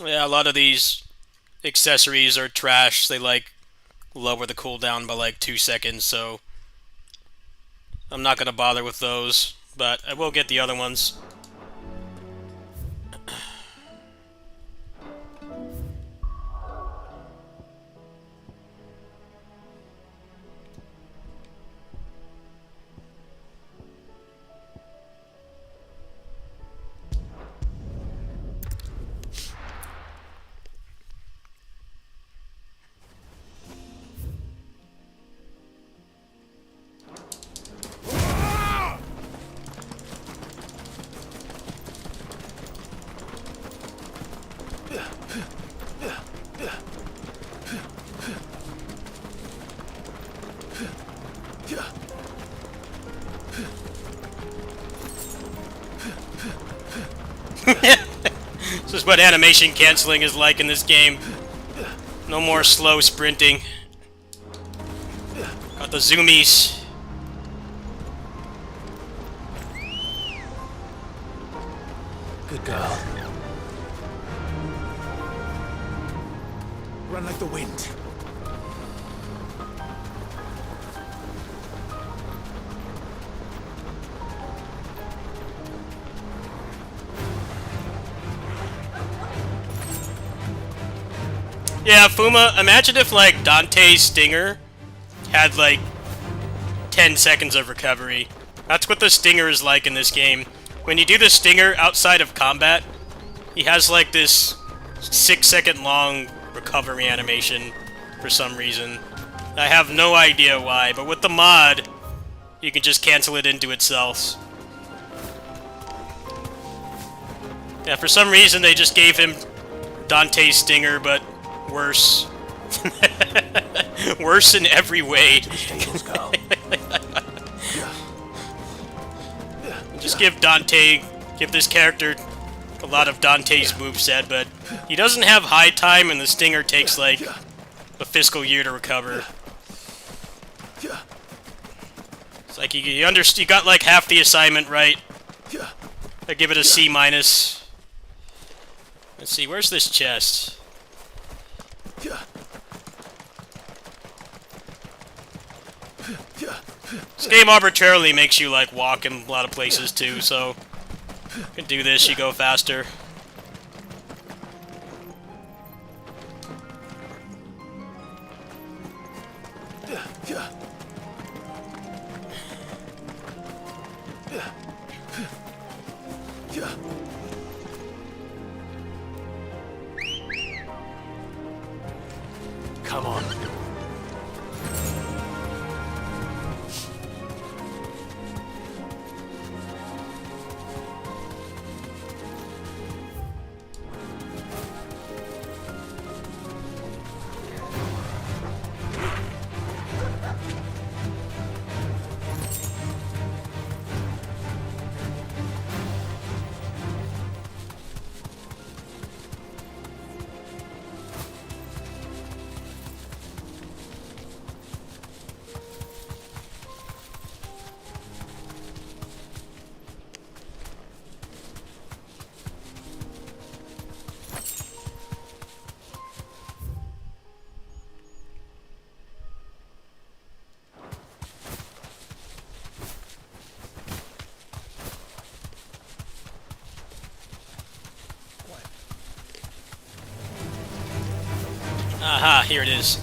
Yeah, a lot of these accessories are trash. They like lower the cooldown by like 2 seconds, so I'm not gonna bother with those. But I will get the other ones. This is what animation canceling is like in this game. No more slow sprinting. Got the zoomies. Good girl. Run like the wind. Yeah, Fuma, imagine if, like, Dante's Stinger had, like, 10 seconds of recovery. That's what the Stinger is like in this game. When you do the Stinger outside of combat, he has, like, this 6-second long recovery animation for some reason. I have no idea why, but with the mod, you can just cancel it into itself. Yeah, for some reason they just gave him Dante's Stinger, but worse. Worse in every way. Just give this character a lot of Dante's moveset, but he doesn't have high time, and the Stinger takes like a fiscal year to recover. It's like you got like half the assignment right. I give it a C-. Let's see, where's this chest? This game arbitrarily makes you like walk in a lot of places too, so you can do this, you go faster. Come on. Aha, here it is.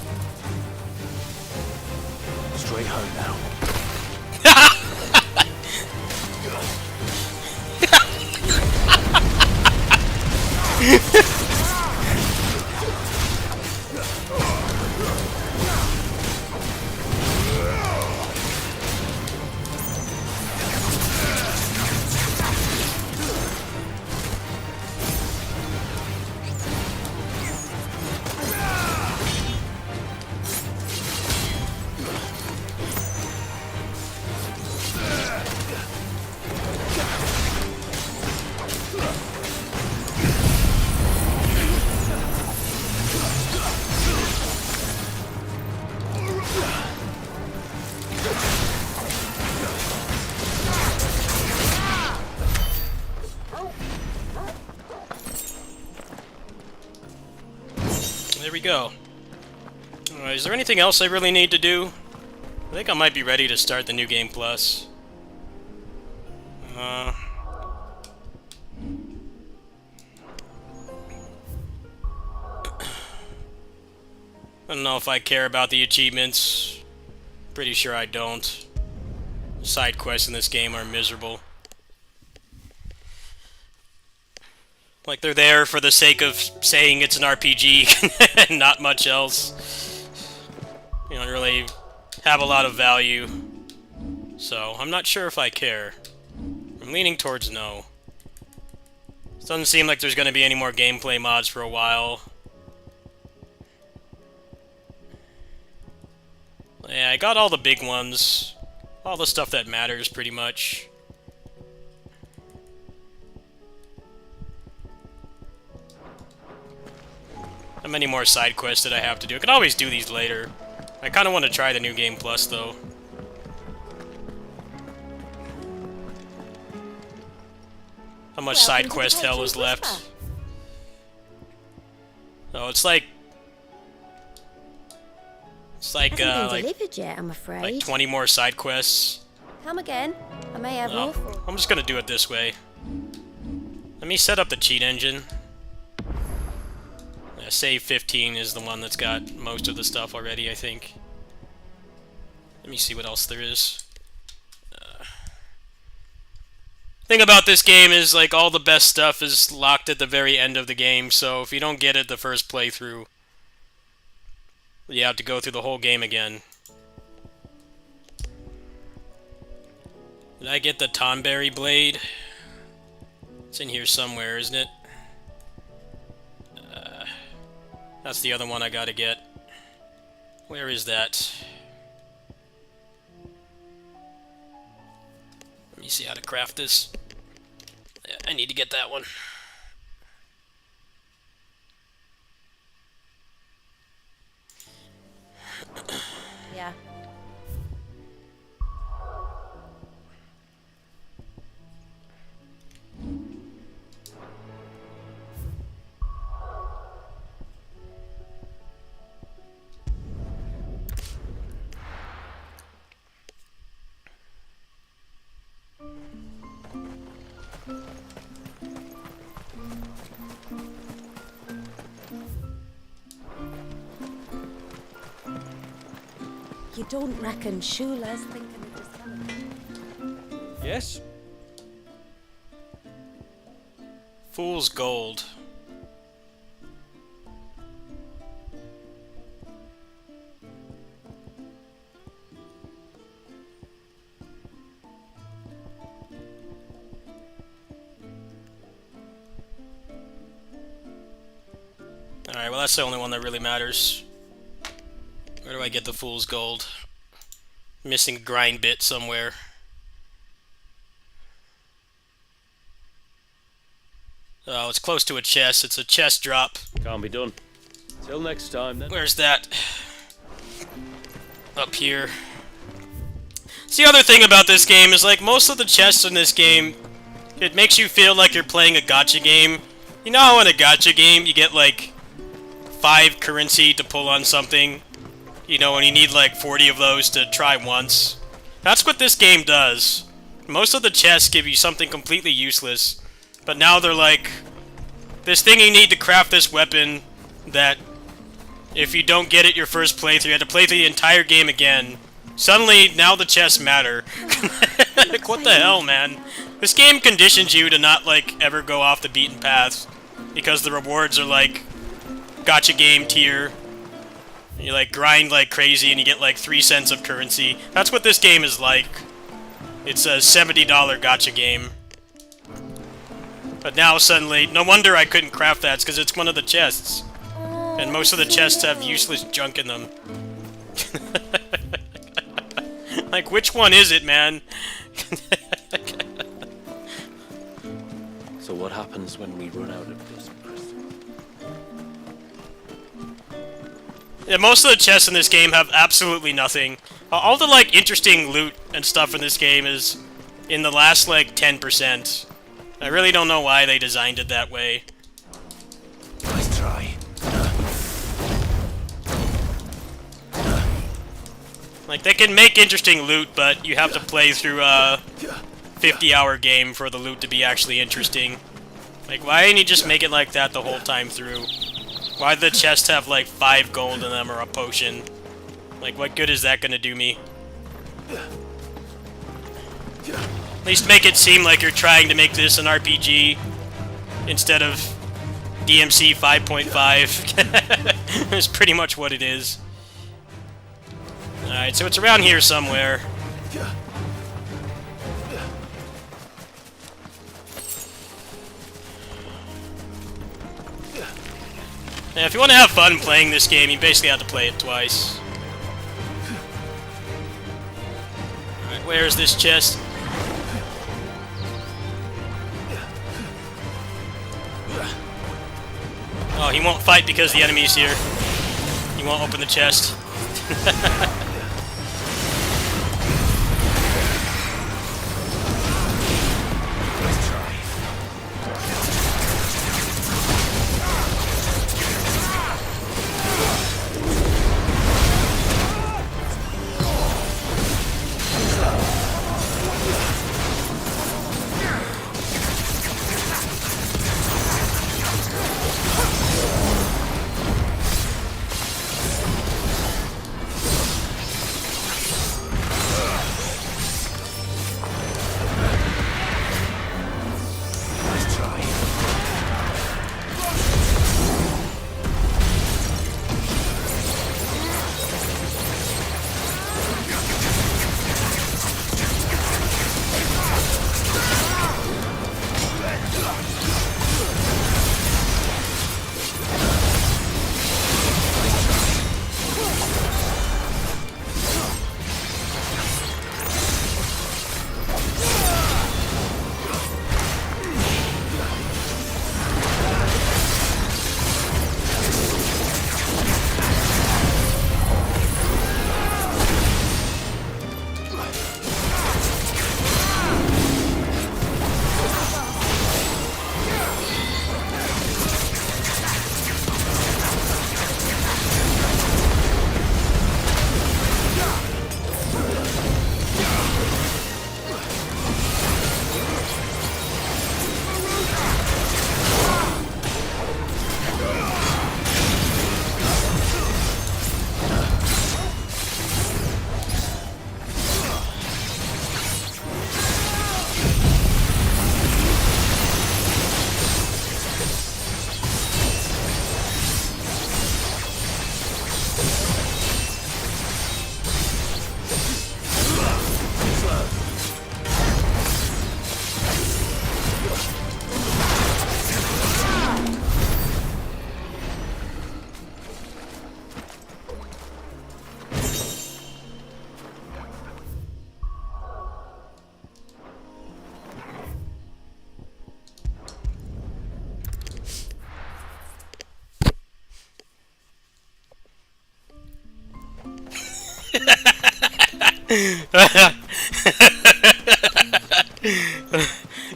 Straight home now. There we go. Is there anything else I really need to do? I think I might be ready to start the New Game Plus. I don't know if I care about the achievements. Pretty sure I don't. Side quests in this game are miserable. Like, they're there for the sake of saying it's an RPG and not much else. You don't really have a lot of value. So, I'm not sure if I care. I'm leaning towards no. It doesn't seem like there's going to be any more gameplay mods for a while. Yeah, I got all the big ones. All the stuff that matters, pretty much. How many more side quests did I have to do? I can always do these later. I kind of want to try the New Game Plus, though. How much side quest hell is left? Oh, it's like... It's like, Hasn't been delivered yet, I'm afraid. like 20 more side quests. Come again. I may have more for. I'm just gonna do it this way. Let me set up the cheat engine. Save 15 is the one that's got most of the stuff already, I think. Let me see what else there is. Thing about this game is, like, all the best stuff is locked at the very end of the game, so if you don't get it the first playthrough, you have to go through the whole game again. Did I get the Tonberry Blade? It's in here somewhere, isn't it? That's the other one I gotta get. Where is that? Let me see how to craft this. Yeah, I need to get that one. Yeah. You don't reckon Shula's thinking of just coming? Yes? Fool's Gold. Alright, well that's the only one that really matters. Where do I get the Fool's Gold? Missing a grind bit somewhere. Oh, it's close to a chest. It's a chest drop. Can't be done. Till next time, then. Where's that? Up here. See, the other thing about this game is, like, most of the chests in this game, it makes you feel like you're playing a gacha game. You know how in a gacha game you get, like, 5 currency to pull on something? You know, and you need like 40 of those to try once. That's what this game does. Most of the chests give you something completely useless, but now they're like, this thing you need to craft this weapon that if you don't get it your first playthrough, you have to play through the entire game again. Suddenly, now the chests matter. Like, what the hell, man? This game conditions you to not, like, ever go off the beaten path, because the rewards are like gacha game tier. You like grind like crazy and you get like 3 cents of currency. That's what this game is like. It's a $70 gacha game. But now suddenly, no wonder I couldn't craft that, because it's one of the chests. And most of the chests have useless junk in them. Like, which one is it, man? So what happens when we run out of this crystal? Yeah, most of the chests in this game have absolutely nothing. All the, like, interesting loot and stuff in this game is in the last, like, 10%. I really don't know why they designed it that way. Nice try. Like, they can make interesting loot, but you have to play through a 50-hour game for the loot to be actually interesting. Like, why didn't you just make it like that the whole time through? Why do the chests have, like, 5 gold in them or a potion? Like, what good is that gonna do me? At least make it seem like you're trying to make this an RPG instead of DMC 5.5. That's pretty much what it is. Alright, so it's around here somewhere. Now, if you want to have fun playing this game, you basically have to play it twice. Alright, where is this chest? Oh, he won't fight because the enemy's here. He won't open the chest.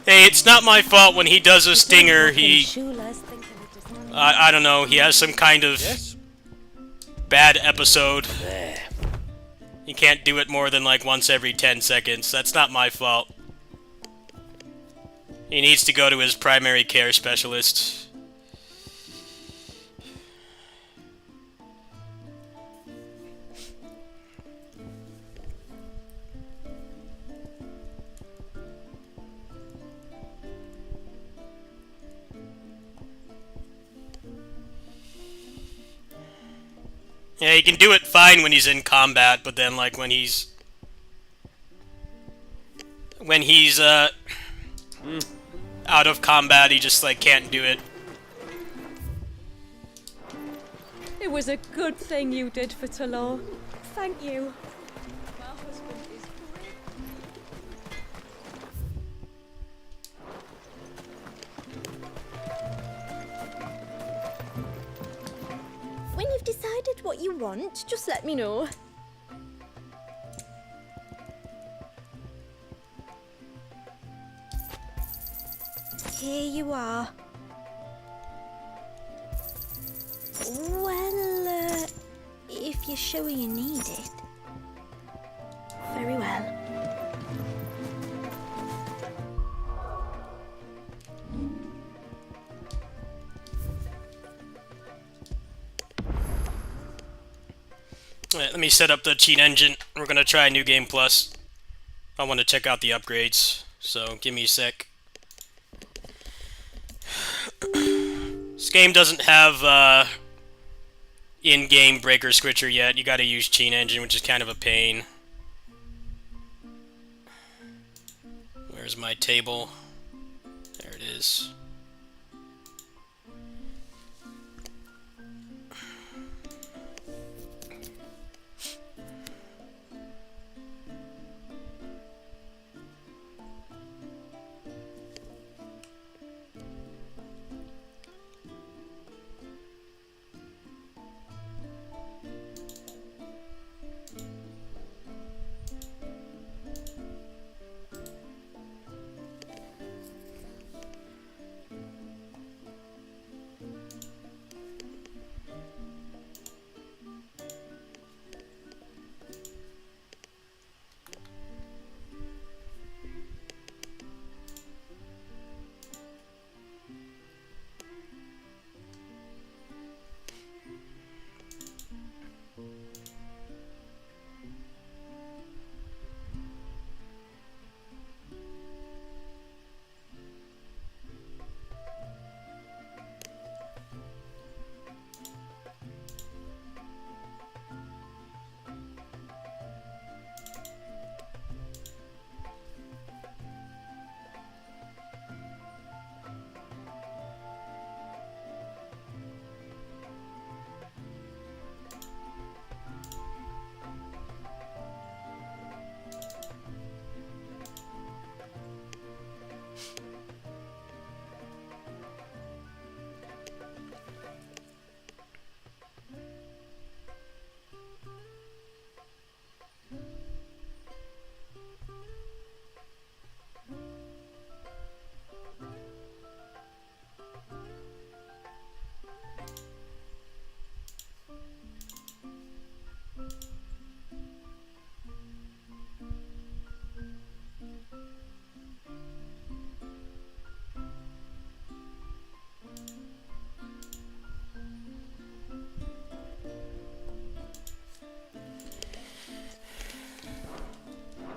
Hey, it's not my fault when he does a stinger, I don't know, he has some kind of bad episode. He can't do it more than like once every 10 seconds. That's not my fault. He needs to go to his primary care specialist. Yeah, he can do it fine when he's in combat, but then, like, when he's out of combat, he just, like, can't do it. It was a good thing you did for Talor. Thank you. My husband is great. When you've decided what you want, just let me know. Here you are. Well, if you're sure you need it. Alright, let me set up the cheat engine. We're gonna try New Game Plus. I want to check out the upgrades, so give me a sec. This game doesn't have in-game breaker switcher yet. You gotta use cheat engine, which is kind of a pain. Where's my table? There it is.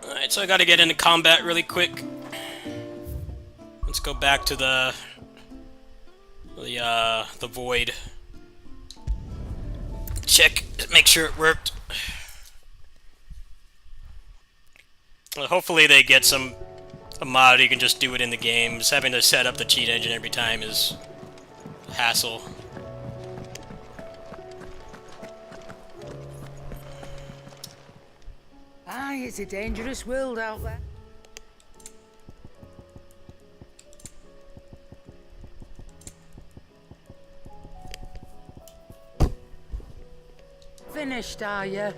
Alright, so I gotta get into combat really quick. Let's go back to the void. Check, make sure it worked. Well, hopefully they get a mod you can just do it in the game. Just having to set up the cheat engine every time is a hassle. Aye, it's a dangerous world out there. Finished, are you?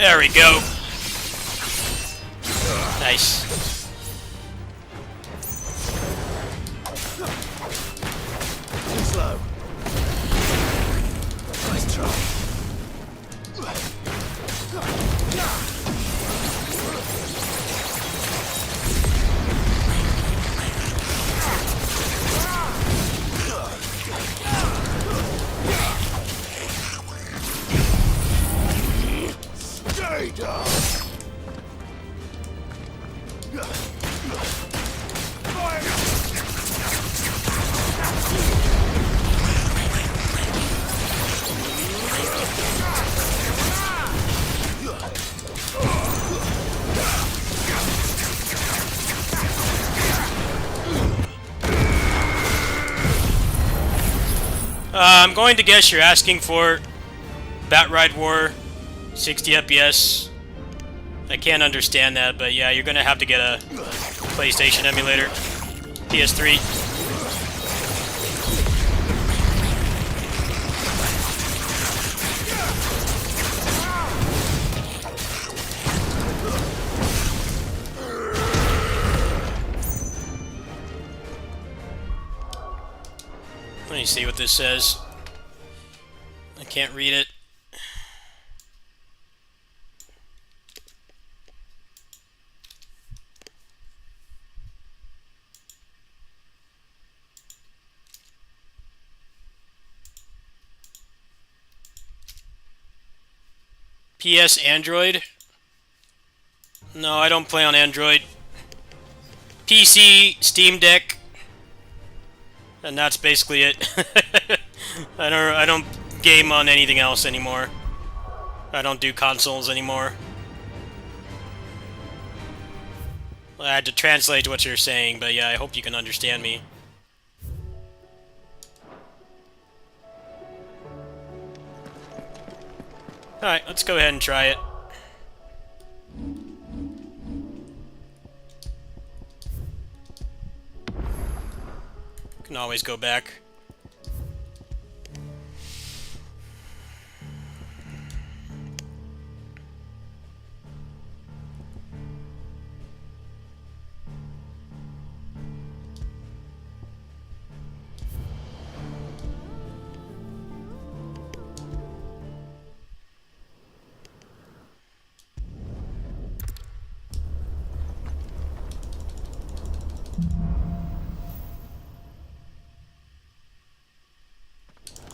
There we go. Nice. Slow. Nice try. Stay down. I'm going to guess you're asking for Bat Ride War 60 FPS. I can't understand that, but yeah, you're gonna have to get a PlayStation emulator, PS3. me see what this says. I can't read it. PS Android? No, I don't play on Android. PC, Steam Deck, and that's basically it. I don't game on anything else anymore. I don't do consoles anymore. I had to translate what you're saying, but yeah, I hope you can understand me. Alright, let's go ahead and try it. Can always go back.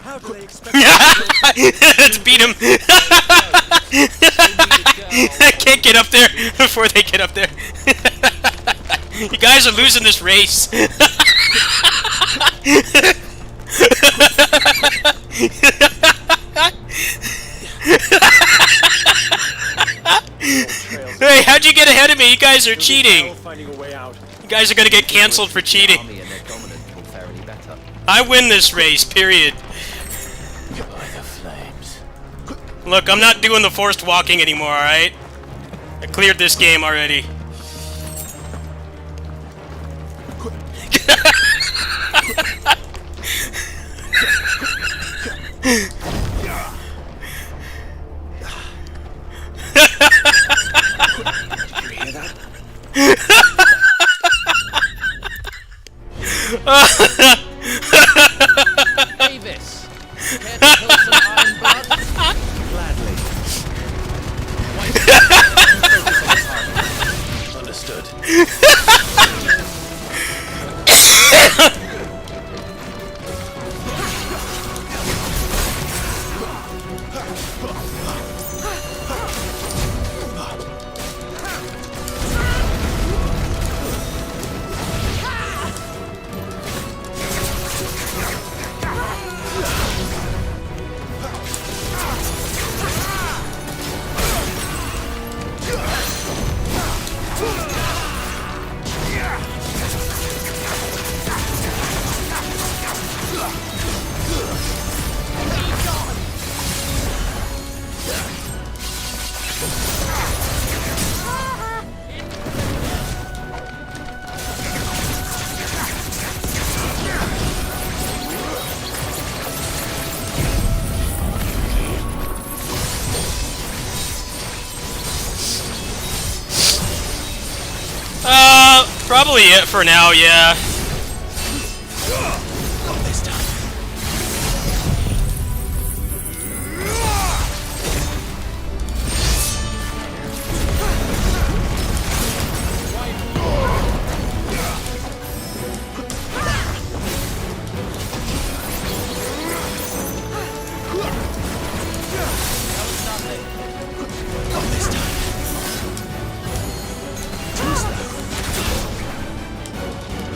How do they expect Let's beat him! I can't get up there before they get up there. You guys are losing this race. Hey, how'd you get ahead of me? You guys are cheating. finding a way out? You guys are gonna get cancelled for cheating. Army and their dominant will fare any better. I win this race, period. By the flames. Look, I'm not doing the forced walking anymore, alright? I cleared this game already. Davis! Care to kill some iron blood? Gladly. Understood. Probably it for now, yeah.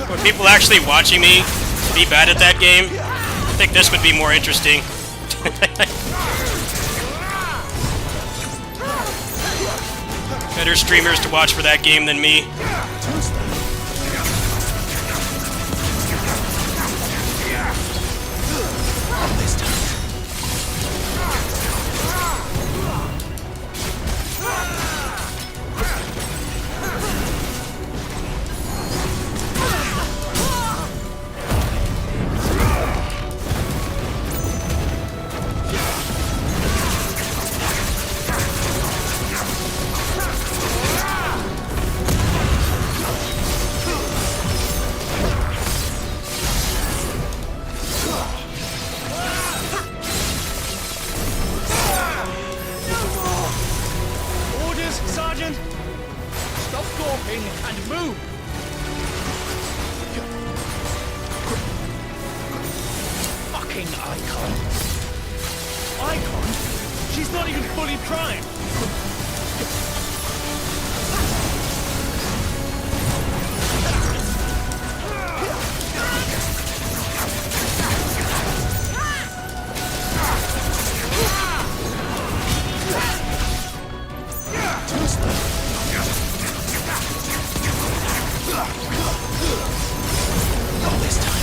Were people actually watching me be bad at that game? I think this would be more interesting. Better streamers to watch for that game than me. Swing and move! Fucking icon! Icon? She's not even fully primed. Not this time.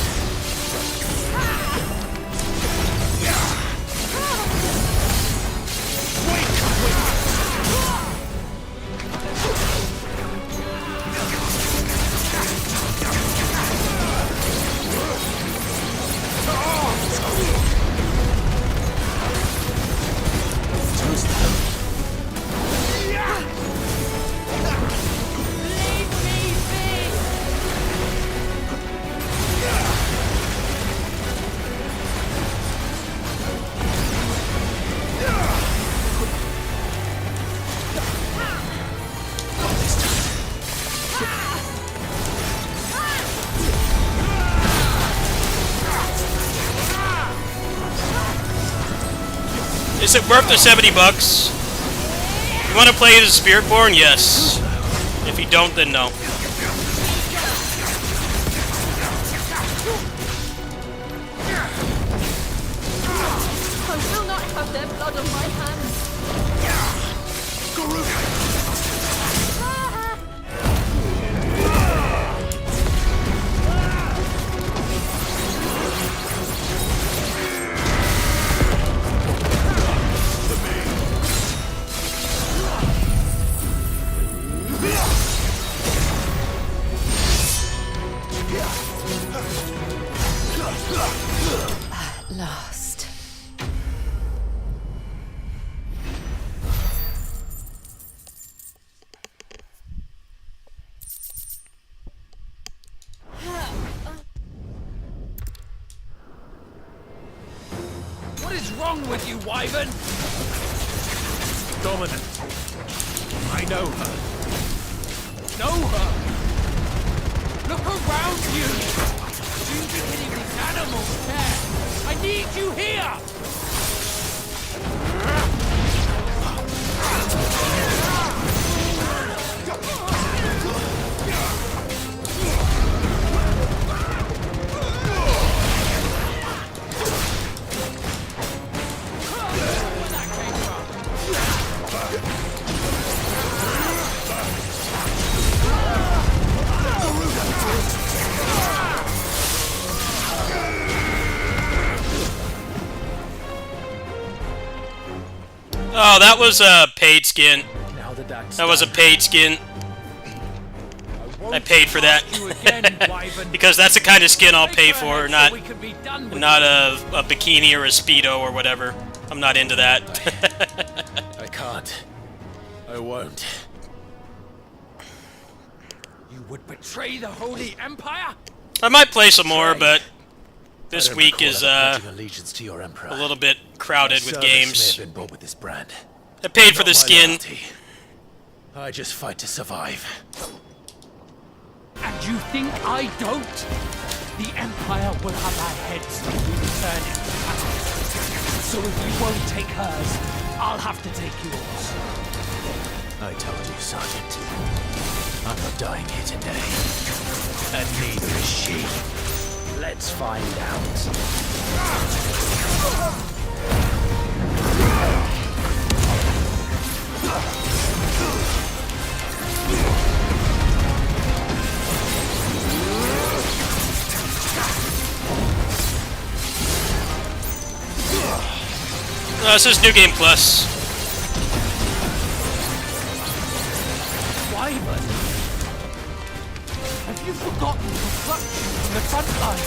Is it worth the $70? You want to play as Spiritborn? Yes. If you don't, then no. I will not have their blood on my hands. At last. What is wrong with you, Wyvern? Dominant. I know her. Know her? Look around you! Do you think any of these animals care? I need you here! Where that came Oh, that was a paid skin. Now that that's That was a paid skin. I paid for that. Because that's the kind of skin I'll pay for, not a bikini or a Speedo or whatever. I'm not into that. I can't. I won't. You would betray the Holy Empire? I might play some more, but this I don't week recall is ever pledging allegiance to your emperor. a little bit crowded with My service may games. have been bought with this brand. I paid for Not the my skin. loyalty. I just fight to survive. And you think I don't? The Empire will have our heads when we return it to power. So if you won't take hers, I'll have to take yours. I told you, Sergeant. I'm not dying here today. And neither is she. Let's find out. This is New Game Plus. Wyvern! Have you forgotten who plucked you from the front line?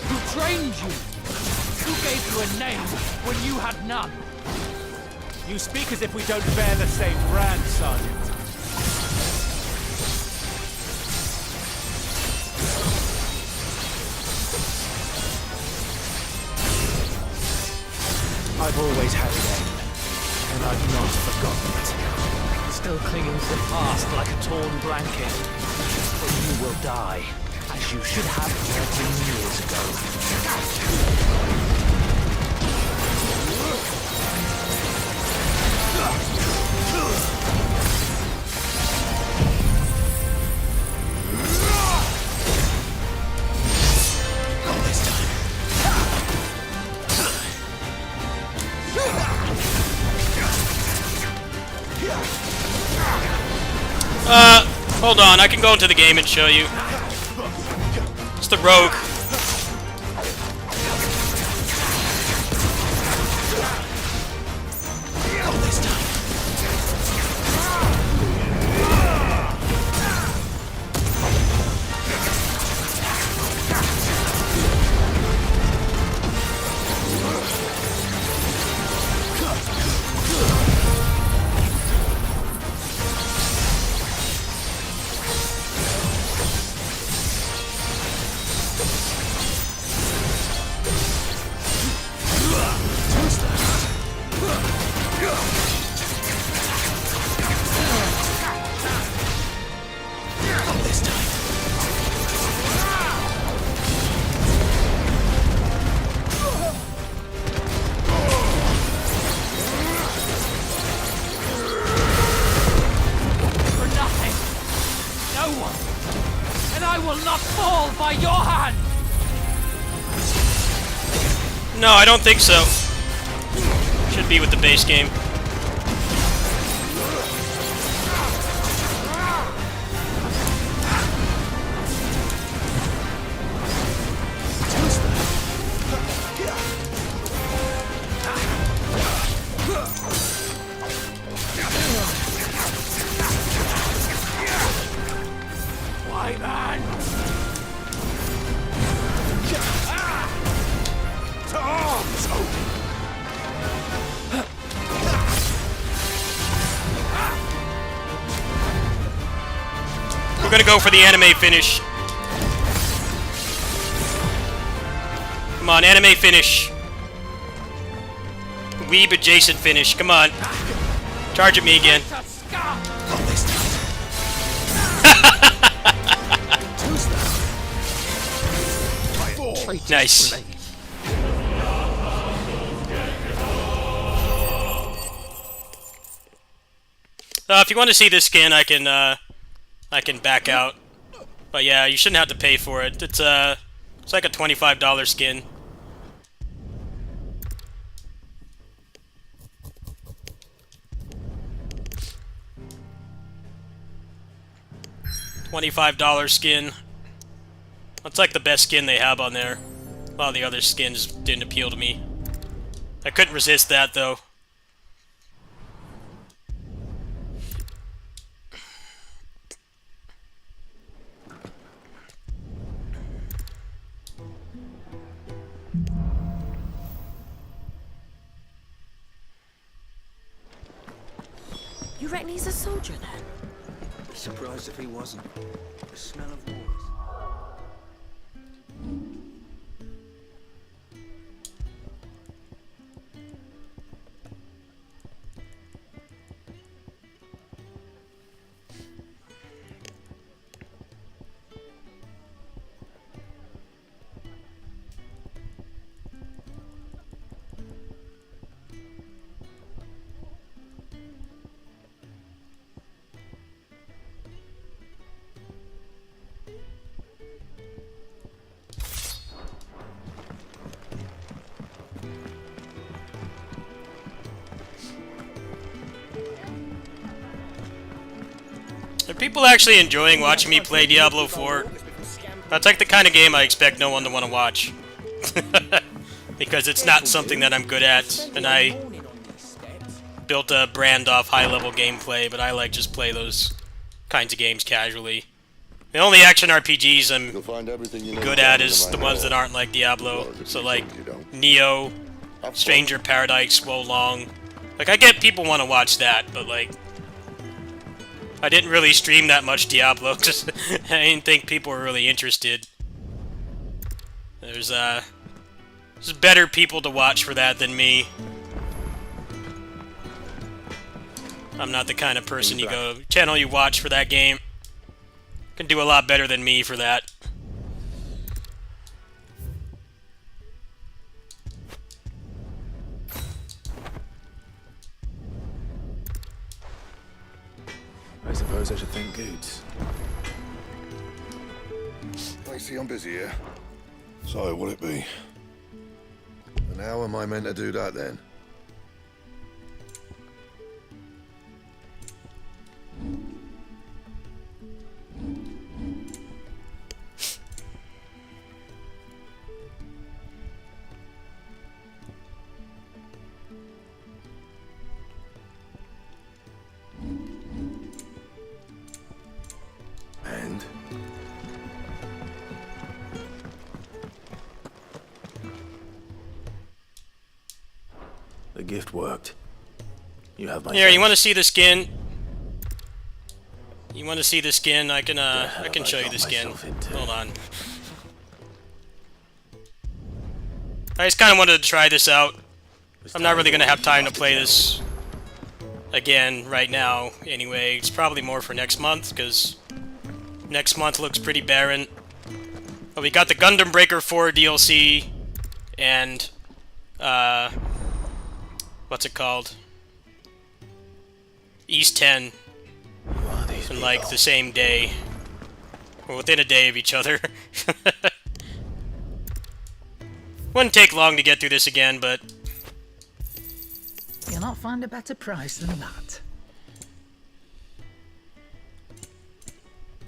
Who trained you? Who gave you a name when you had none? You speak as if we don't bear the same brand, Sergeant. I've always had an aim, and I've not forgotten it. It's still clinging to the past like a torn blanket. But you will die, as you should have 13 years ago. Hold on, I can go into the game and show you. It's the rogue. No, I don't think so. Should be with the base game. Why, man? We're gonna go for the anime finish. Come on, anime finish. Weeb adjacent finish. Come on. Charge at me again. Nice. If you want to see this skin, I can back out. But yeah, you shouldn't have to pay for it. It's like a $25 skin. $25 skin. That's like the best skin they have on there. A lot of the other skins didn't appeal to me. I couldn't resist that though. You reckon he's a soldier then? Be surprised if he wasn't. The smell of wars. Are people actually enjoying watching me play Diablo 4? That's like the kind of game I expect no one to want to watch. Because it's not something that I'm good at, and I built a brand off high-level gameplay, but I like just play those kinds of games casually. The only action RPGs I'm good at is the ones that aren't like Diablo. So like Neo, Stranger Paradise, Wolong. Like I get people want to watch that, but like I didn't really stream that much Diablo because I didn't think people were really interested. There's better people to watch for that than me. I'm not the kind of person you go channel you watch for that game. Can do a lot better than me for that. I suppose I should thank Goots. I see I'm busy here. So, will it be? And how am I meant to do that then? And? The gift worked. You have my Here, you thanks. want to see the skin? You want to see the skin? I can show you the skin. Hold on. I just kind of wanted to try this out. I'm not really going to have time to play this again right now anyway. It's probably more for next month, because next month looks pretty barren. But we got the Gundam Breaker 4 DLC, and, what's it called? East 10. In, like, the same day. Or within a day of each other. Wouldn't take long to get through this again, but You'll not find a better price than that.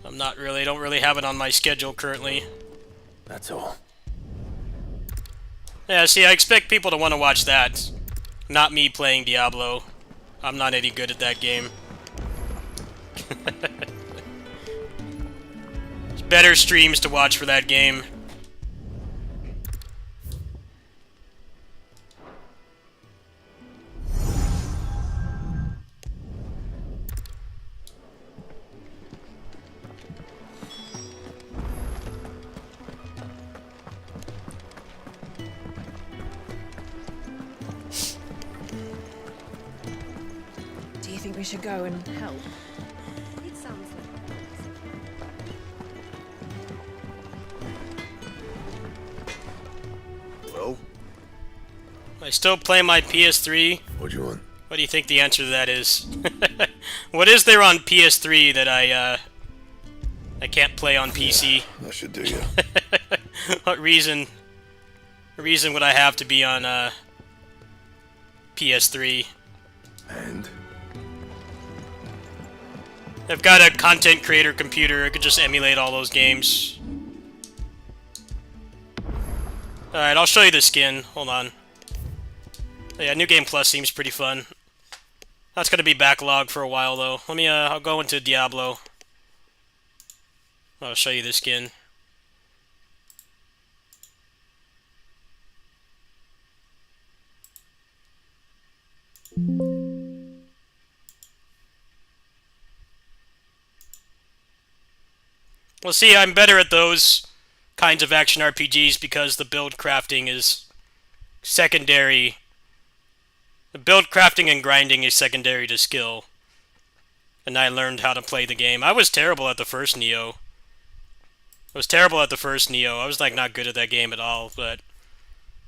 don't really have it on my schedule currently. That's all. Yeah, see, I expect people to want to watch that. Not me playing Diablo. I'm not any good at that game. There's better streams to watch for that game. Do you think we should go and help? It sounds like Well, I still play my PS3. what do you want? What do you think the answer to that is? What is there on PS3 that I can't play on PC? That should do you. What reason would I have to be on PS3? And? I've got a content creator computer. I could just emulate all those games. Alright, I'll show you the skin. Hold on. Yeah, New Game Plus seems pretty fun. That's gonna be backlog for a while, though. Let me, I'll go into Diablo. I'll show you the skin. Well, see, I'm better at those kinds of action RPGs because the build crafting is secondary. The build crafting and grinding is secondary to skill. And I learned how to play the game. I was terrible at the first Neo. I was like not good at that game at all, but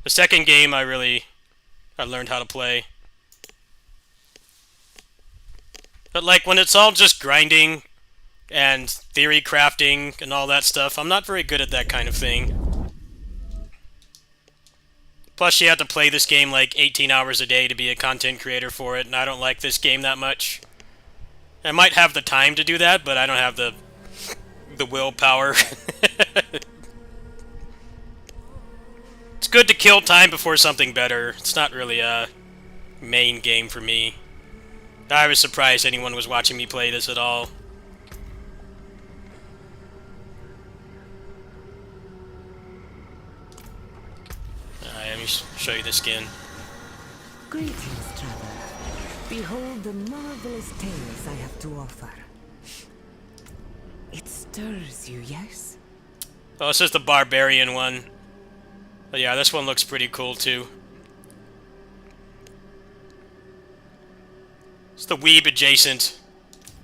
the second game I learned how to play. But like when it's all just grinding and theory crafting and all that stuff, I'm not very good at that kind of thing. Plus you have to play this game like 18 hours a day to be a content creator for it, and I don't like this game that much. I might have the time to do that, but I don't have the willpower. It's good to kill time before something better. It's not really a main game for me. I was surprised anyone was watching me play this at all. Alright, let me show you the skin. Greetings, traveler. Behold the marvelous tales I have to offer. It stirs you, yes? Oh, this is the barbarian one. But yeah, this one looks pretty cool too. It's the weeb adjacent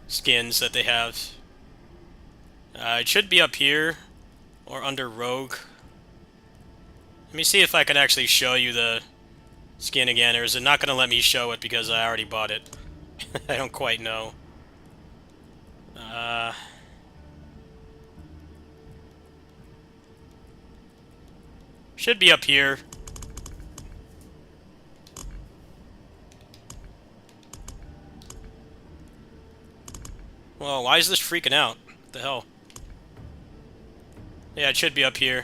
skins that they have. It should be up here or under Rogue. Let me see if I can actually show you the skin again, or is it not going to let me show it because I already bought it? I don't quite know. Should be up here. Well, why is this freaking out? What the hell? Yeah, it should be up here.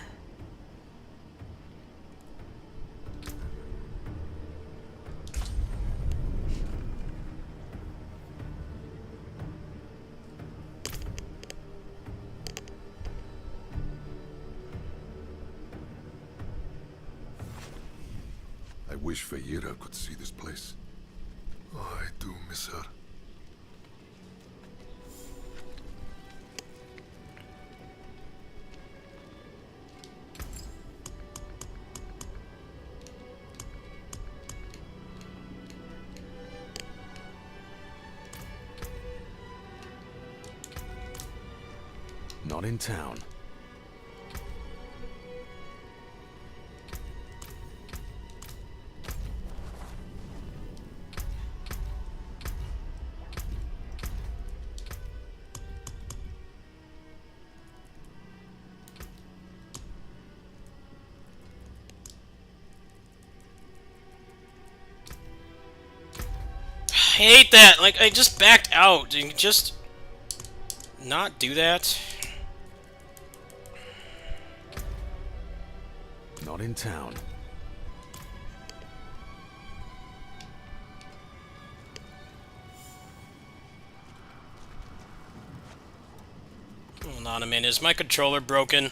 I wish Feyera could see this place. Oh, I do miss her. Not in town. I hate that. Like, I just backed out. You can just not do that. Not in town. Hold on a minute. Is my controller broken?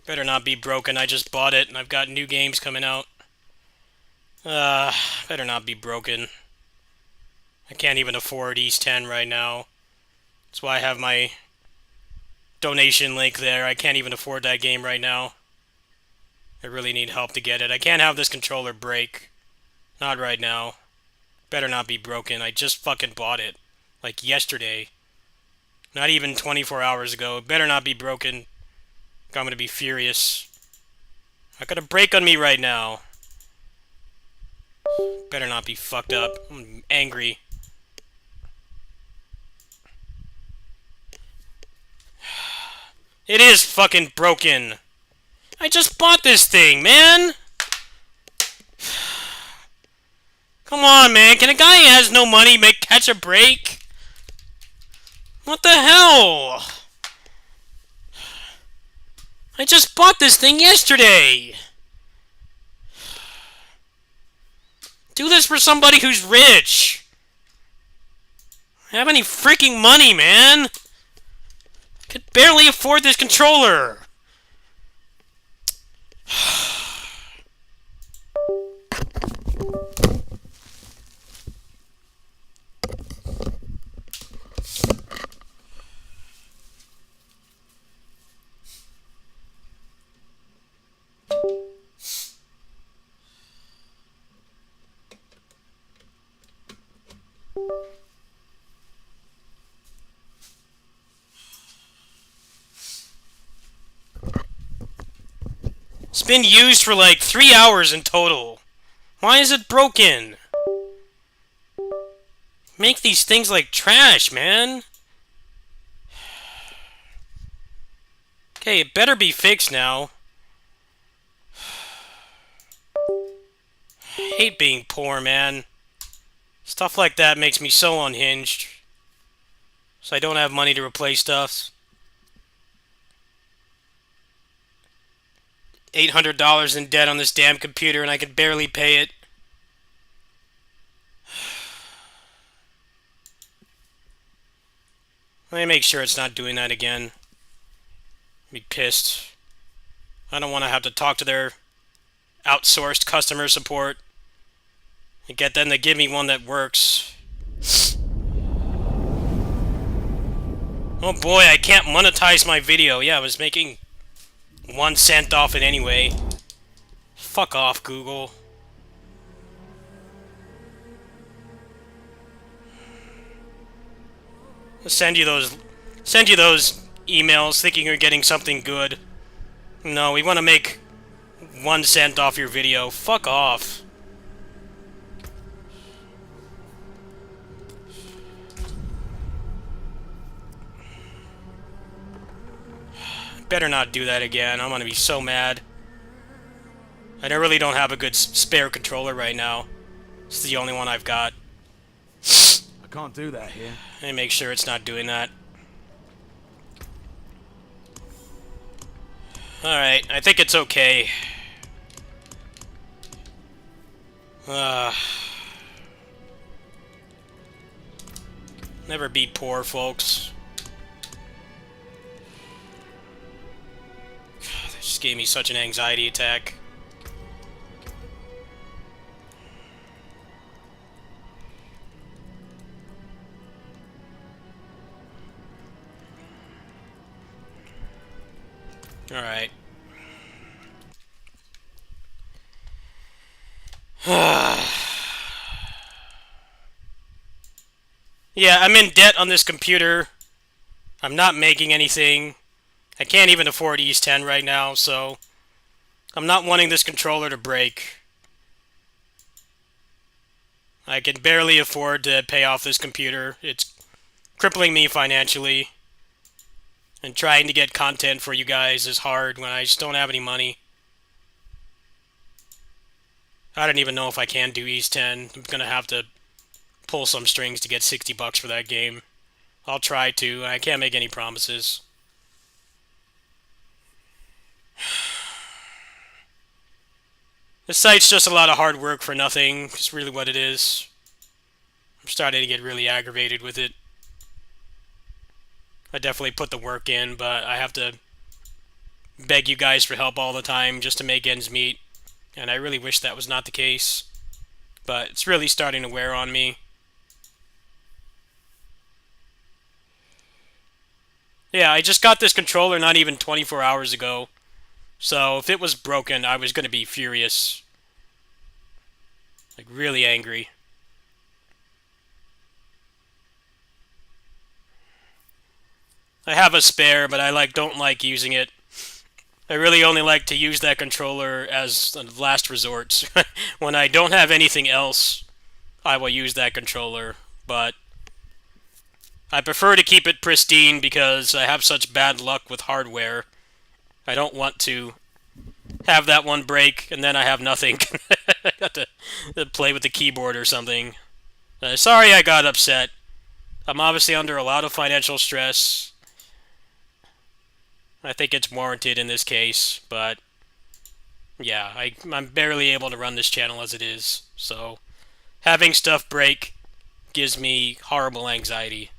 Better not be broken. I just bought it, and I've got new games coming out. Better not be broken. I can't even afford East 10 right now. That's why I have my donation link there. I can't even afford that game right now. I really need help to get it. I can't have this controller break. Not right now. Better not be broken. I just fucking bought it. Like yesterday. Not even 24 hours ago. Better not be broken. I'm gonna be furious. Not gonna break on me right now. Better not be fucked up. I'm angry. It is fucking broken. I just bought this thing, man. Come on, man. Can a guy who has no money catch a break? What the hell? I just bought this thing yesterday. Do this for somebody who's rich. I have any freaking money, man. Could barely afford this controller. It's been used for like 3 hours in total. Why is it broken? Make these things like trash, man. Okay, it better be fixed now. I hate being poor, man. Stuff like that makes me so unhinged. So I don't have money to replace stuff. $800 in debt on this damn computer and I can barely pay it. Let me make sure it's not doing that again. Be pissed. I don't want to have to talk to their outsourced customer support and get them to give me one that works. Oh boy, I can't monetize my video. Yeah, I was making 1 cent off it anyway. Fuck off, Google. send you those emails thinking you're getting something good. No, we want to make 1 cent off your video. Fuck off. Better not do that again. I'm gonna be so mad. I really don't have a good spare controller right now. It's the only one I've got. I can't do that here. And make sure it's not doing that. Alright, I think it's okay. Never be poor, folks. God, that just gave me such an anxiety attack. Alright. Yeah, I'm in debt on this computer. I'm not making anything. I can't even afford East 10 right now, so I'm not wanting this controller to break. I can barely afford to pay off this computer. It's crippling me financially. And trying to get content for you guys is hard when I just don't have any money. I don't even know if I can do East 10. I'm gonna have to pull some strings to get 60 bucks for that game. I'll try to. I can't make any promises. This site's just a lot of hard work for nothing. It's really what it is. I'm starting to get really aggravated with it. I definitely put the work in, but I have to beg you guys for help all the time just to make ends meet. And I really wish that was not the case. But it's really starting to wear on me. Yeah, I just got this controller not even 24 hours ago. So if it was broken, I was going to be furious. Like, really angry. I have a spare, but I don't like using it. I really only like to use that controller as a last resort. When I don't have anything else, I will use that controller, but I prefer to keep it pristine because I have such bad luck with hardware. I don't want to have that one break and then I have nothing. I got to play with the keyboard or something. Sorry I got upset. I'm obviously under a lot of financial stress. I think it's warranted in this case, but yeah, I'm barely able to run this channel as it is, so having stuff break gives me horrible anxiety.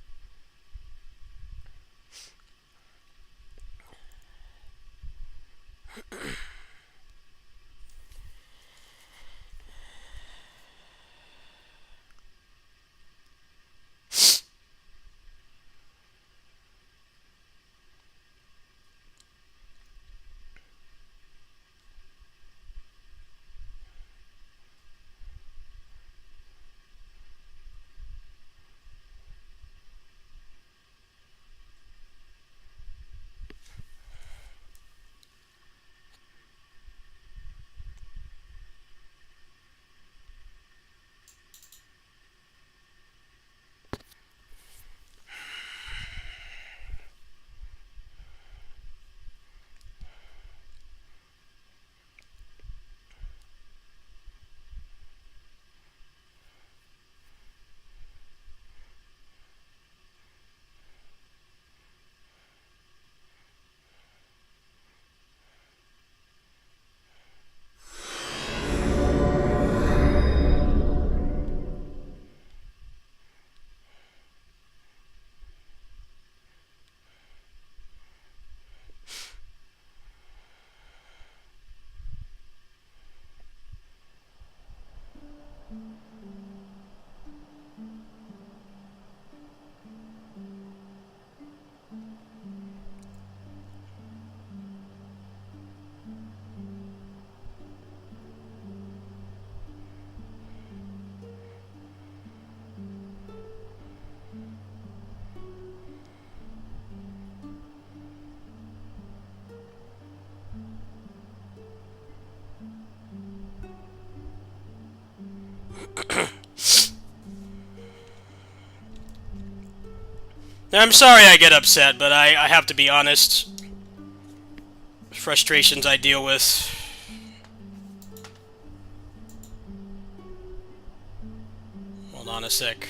I'm sorry I get upset, but I have to be honest. Frustrations I deal with. Hold on a sec.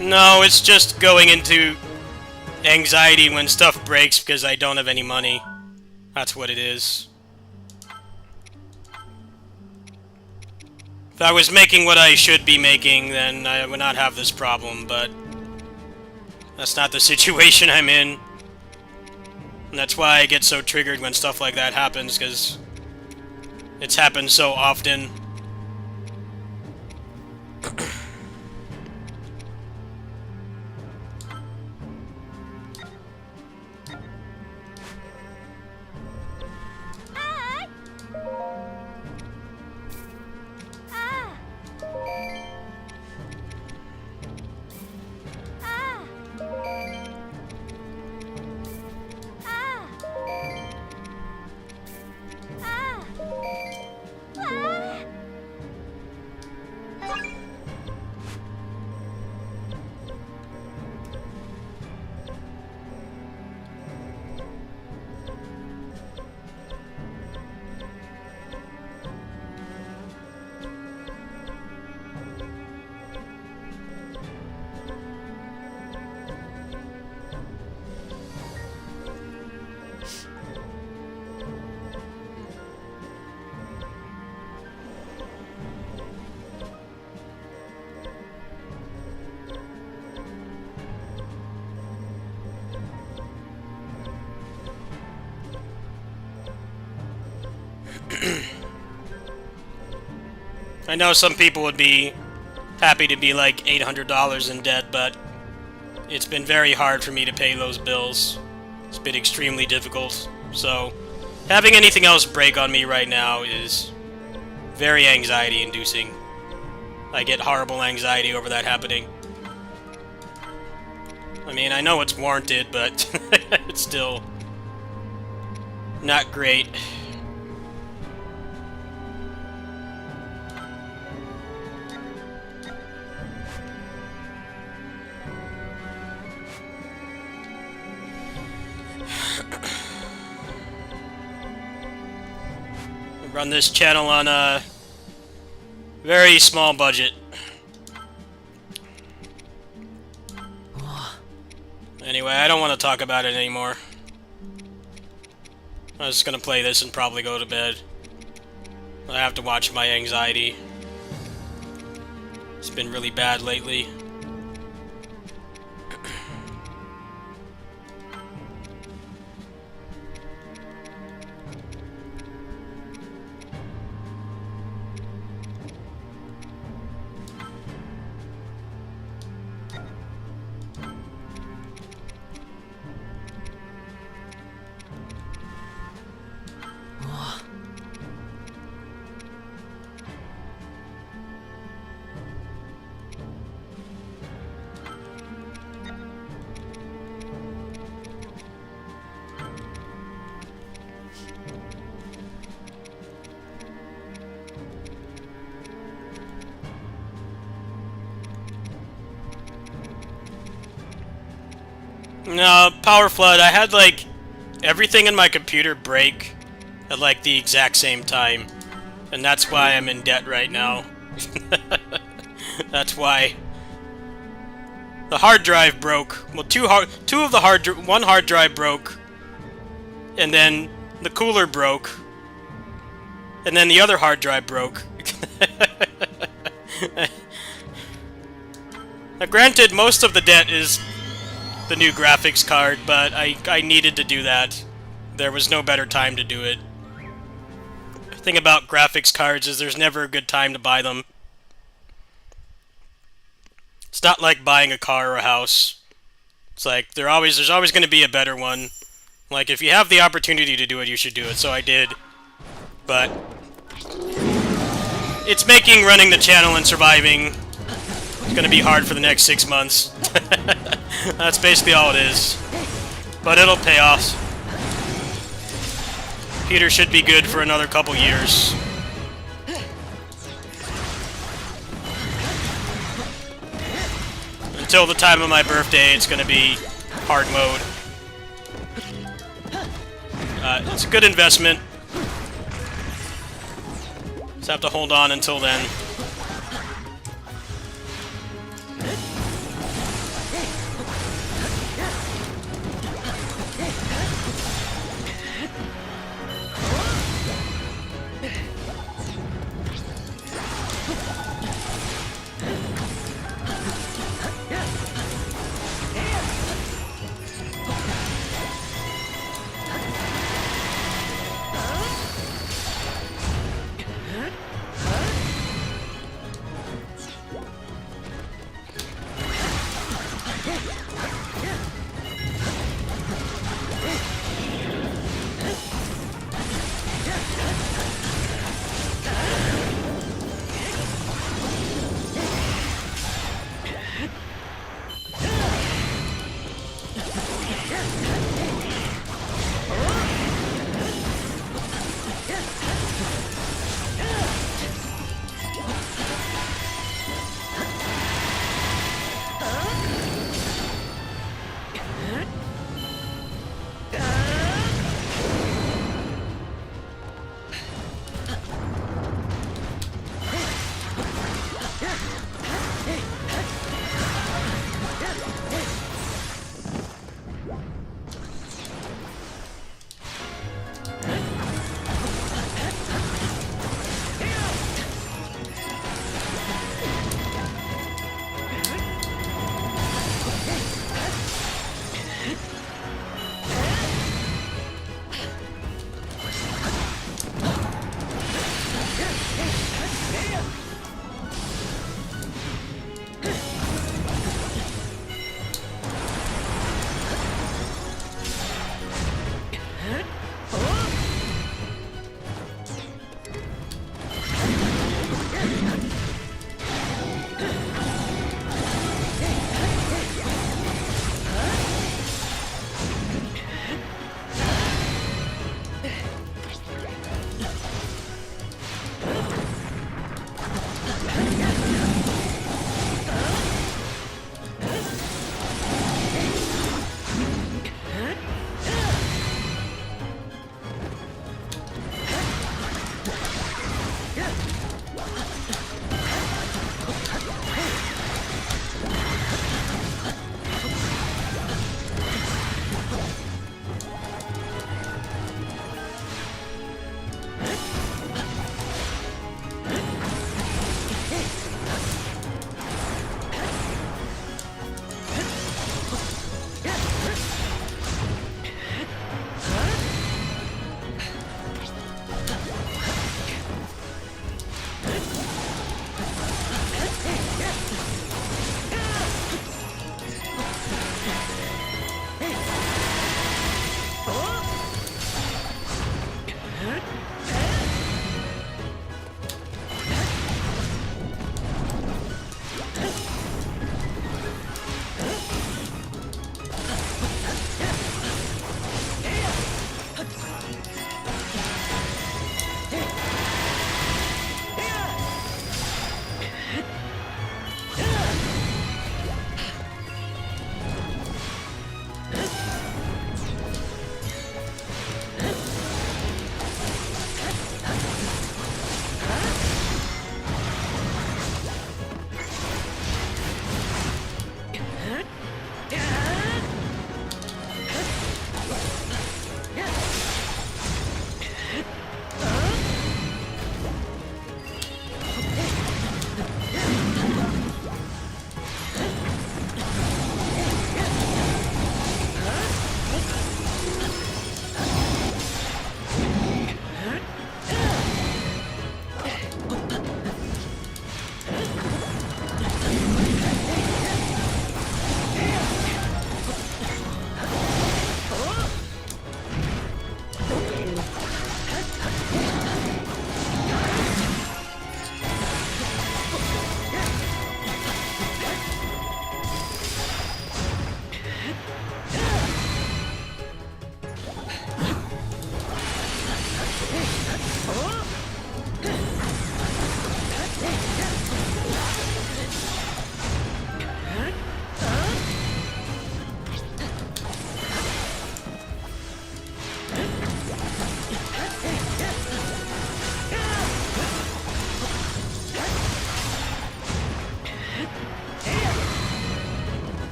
No, it's just going into anxiety when stuff breaks because I don't have any money. That's what it is. If I was making what I should be making, then I would not have this problem, but that's not the situation I'm in. And that's why I get so triggered when stuff like that happens, because it's happened so often. I know some people would be happy to be like $800 in debt, but it's been very hard for me to pay those bills. It's been extremely difficult. So, having anything else break on me right now is very anxiety-inducing. I get horrible anxiety over that happening. I mean, I know it's warranted, but it's still not great. Run this channel on a very small budget. Anyway, I don't want to talk about it anymore. I'm just gonna play this and probably go to bed. I have to watch my anxiety. It's been really bad lately. No, power flood. I had like everything in my computer break at like the exact same time, and that's why I'm in debt right now. That's why. The hard drive broke. Well, one hard drive broke, and then the cooler broke, and then the other hard drive broke. Now, granted, most of the debt is the new graphics card, but I needed to do that. There was no better time to do it. The thing about graphics cards is there's never a good time to buy them. It's not like buying a car or a house. It's like there's always going to be a better one. Like, if you have the opportunity to do it, you should do it. So I did. But it's making running the channel and surviving. It's going to be hard for the next 6 months. That's basically all it is. But it'll pay off. Peter should be good for another couple years. Until the time of my birthday, it's going to be hard mode. It's a good investment. Just have to hold on until then.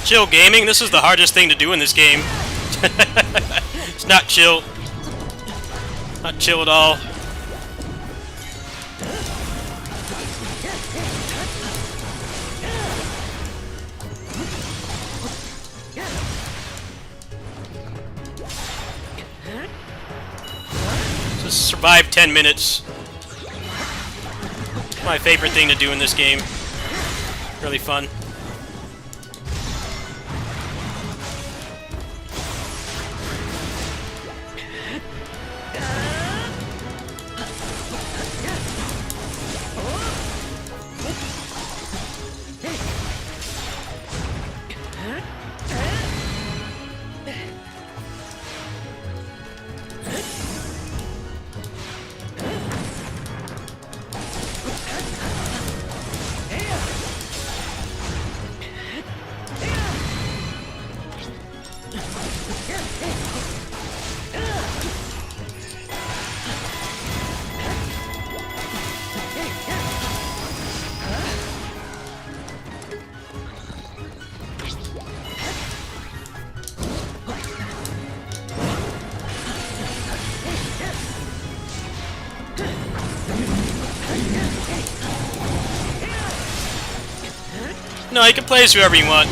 Chill gaming, this is the hardest thing to do in this game. It's not chill. Not chill at all. Just survive 10 minutes. My favorite thing to do in this game. Really fun. No, you can play as whoever you want.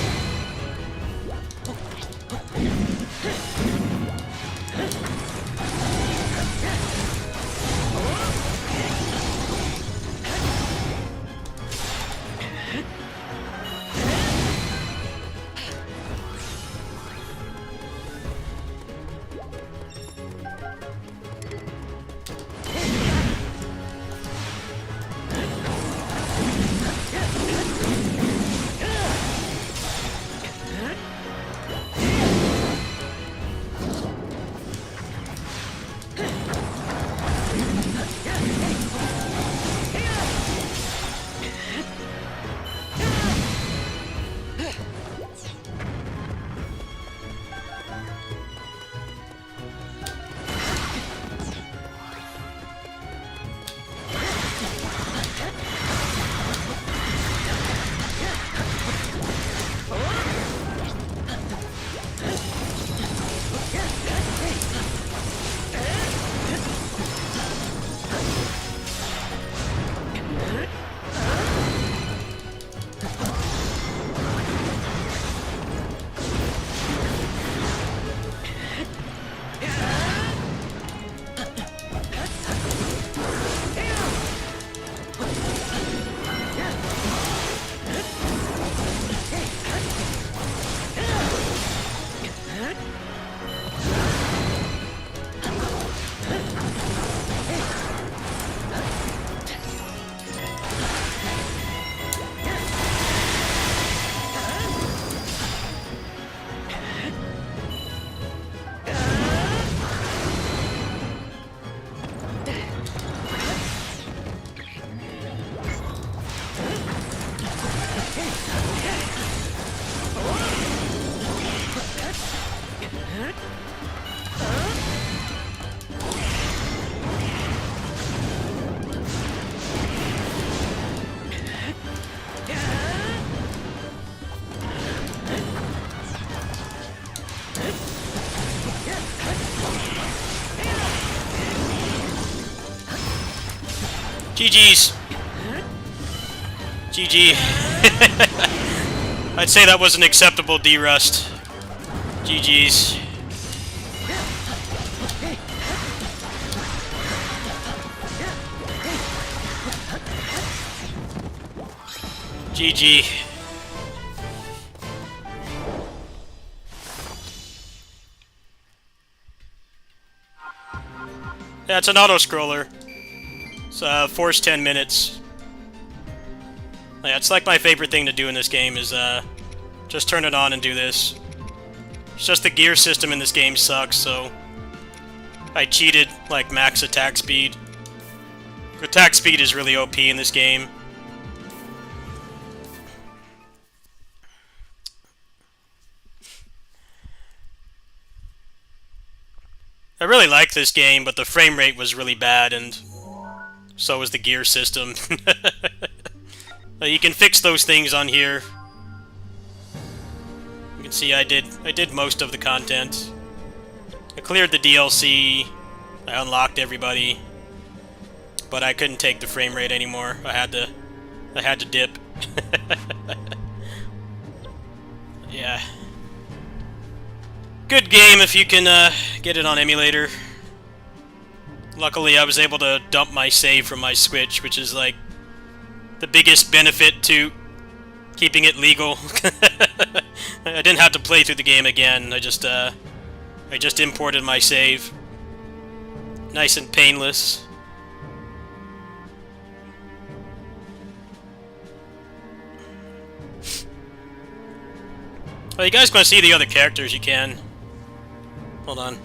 GG's. GG. I'd say that was an acceptable D-Rust. GG's. GG. Yeah, it's an auto-scroller. It's force 10 minutes. Yeah, it's like my favorite thing to do in this game is just turn it on and do this. It's just the gear system in this game sucks, so I cheated like max attack speed. Attack speed is really OP in this game. I really like this game, but the frame rate was really bad, and so was the gear system. You can fix those things on here. You can see I did most of the content. I cleared the DLC. I unlocked everybody, but I couldn't take the frame rate anymore. I had to dip. Yeah. Good game if you can get it on emulator. Luckily, I was able to dump my save from my Switch, which is like the biggest benefit to keeping it legal. I didn't have to play through the game again. I just imported my save. Nice and painless. Well, you guys want to see the other characters, you can. Hold on.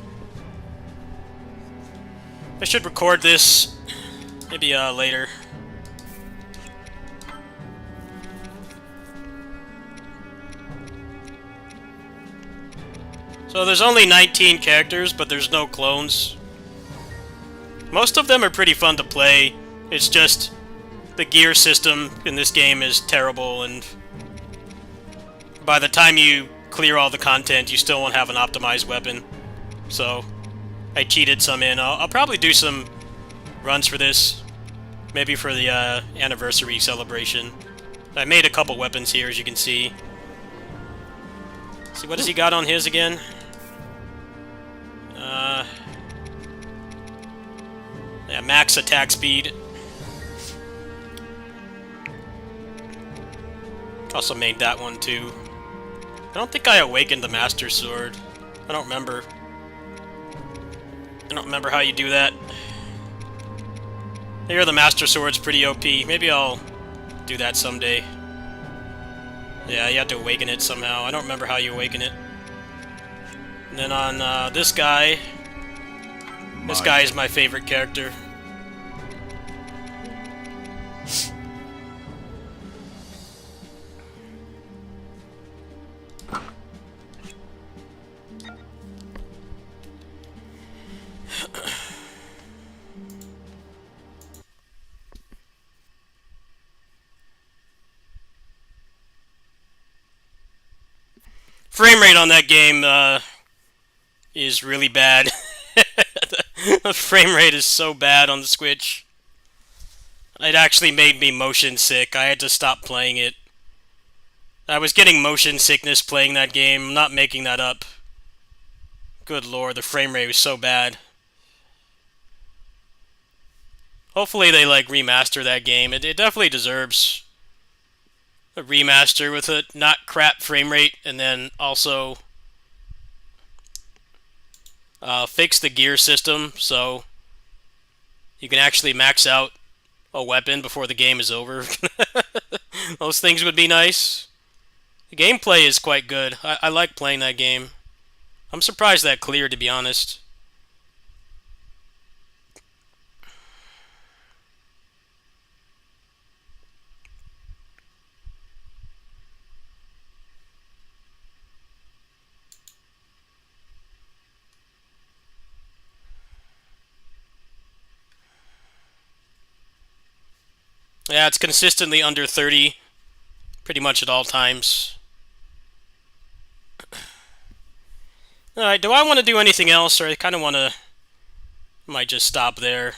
I should record this maybe later. So there's only 19 characters, but there's no clones. Most of them are pretty fun to play. It's just the gear system in this game is terrible, and by the time you clear all the content, you still won't have an optimized weapon. So I cheated some in. I'll probably do some runs for this, maybe for the anniversary celebration. I made a couple weapons here, as you can see. See, what has he got on his again? Yeah, max attack speed. Also made that one too. I don't think I awakened the Master Sword. I don't remember. I don't remember how you do that. I hear the Master Sword's pretty OP. Maybe I'll do that someday. Yeah, you have to awaken it somehow. I don't remember how you awaken it. And then on this guy... This guy is my favorite character. Frame rate on that game is really bad. The frame rate is so bad on the Switch. It actually made me motion sick. I had to stop playing it. I was getting motion sickness playing that game. I'm not making that up. Good lord, the frame rate was so bad. Hopefully they like remaster that game. It definitely deserves a remaster with a not crap frame rate, and then also fix the gear system so you can actually max out a weapon before the game is over. Those things would be nice. The gameplay is quite good. I like playing that game. I'm surprised that cleared, to be honest. Yeah, it's consistently under 30 pretty much at all times. Alright, do I want to do anything else, or I kind of want to... might just stop there.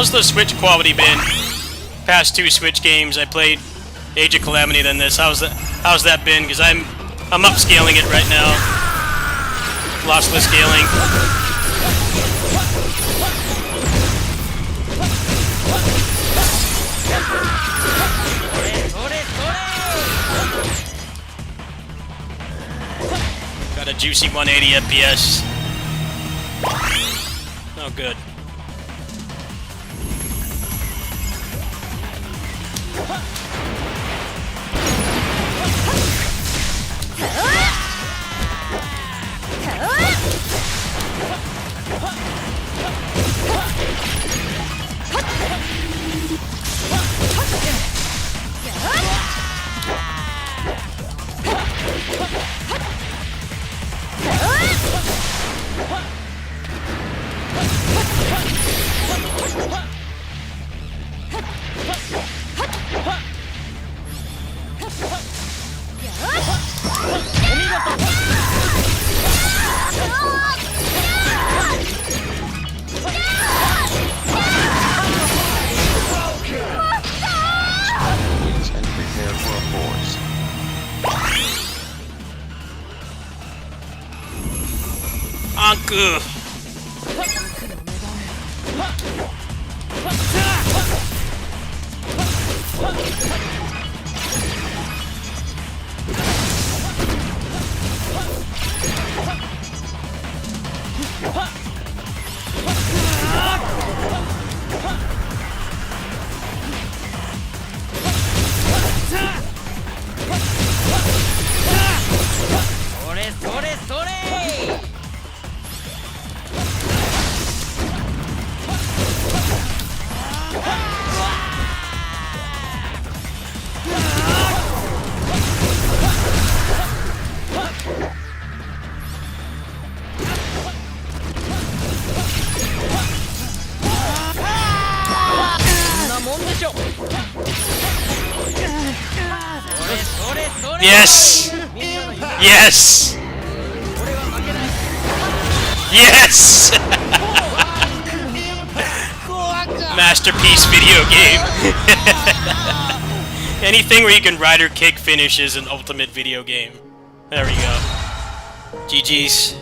How's the Switch quality been? Past two Switch games I played. Age of Calamity than this. How's that been? Because I'm upscaling it right now. Lossless scaling. Got a juicy 180 FPS. Oh, good. And prepare for a force. Anku. Yes! Yes! Yes! Masterpiece video game. Anything where you can ride or kick finish is an ultimate video game. There we go. GG's.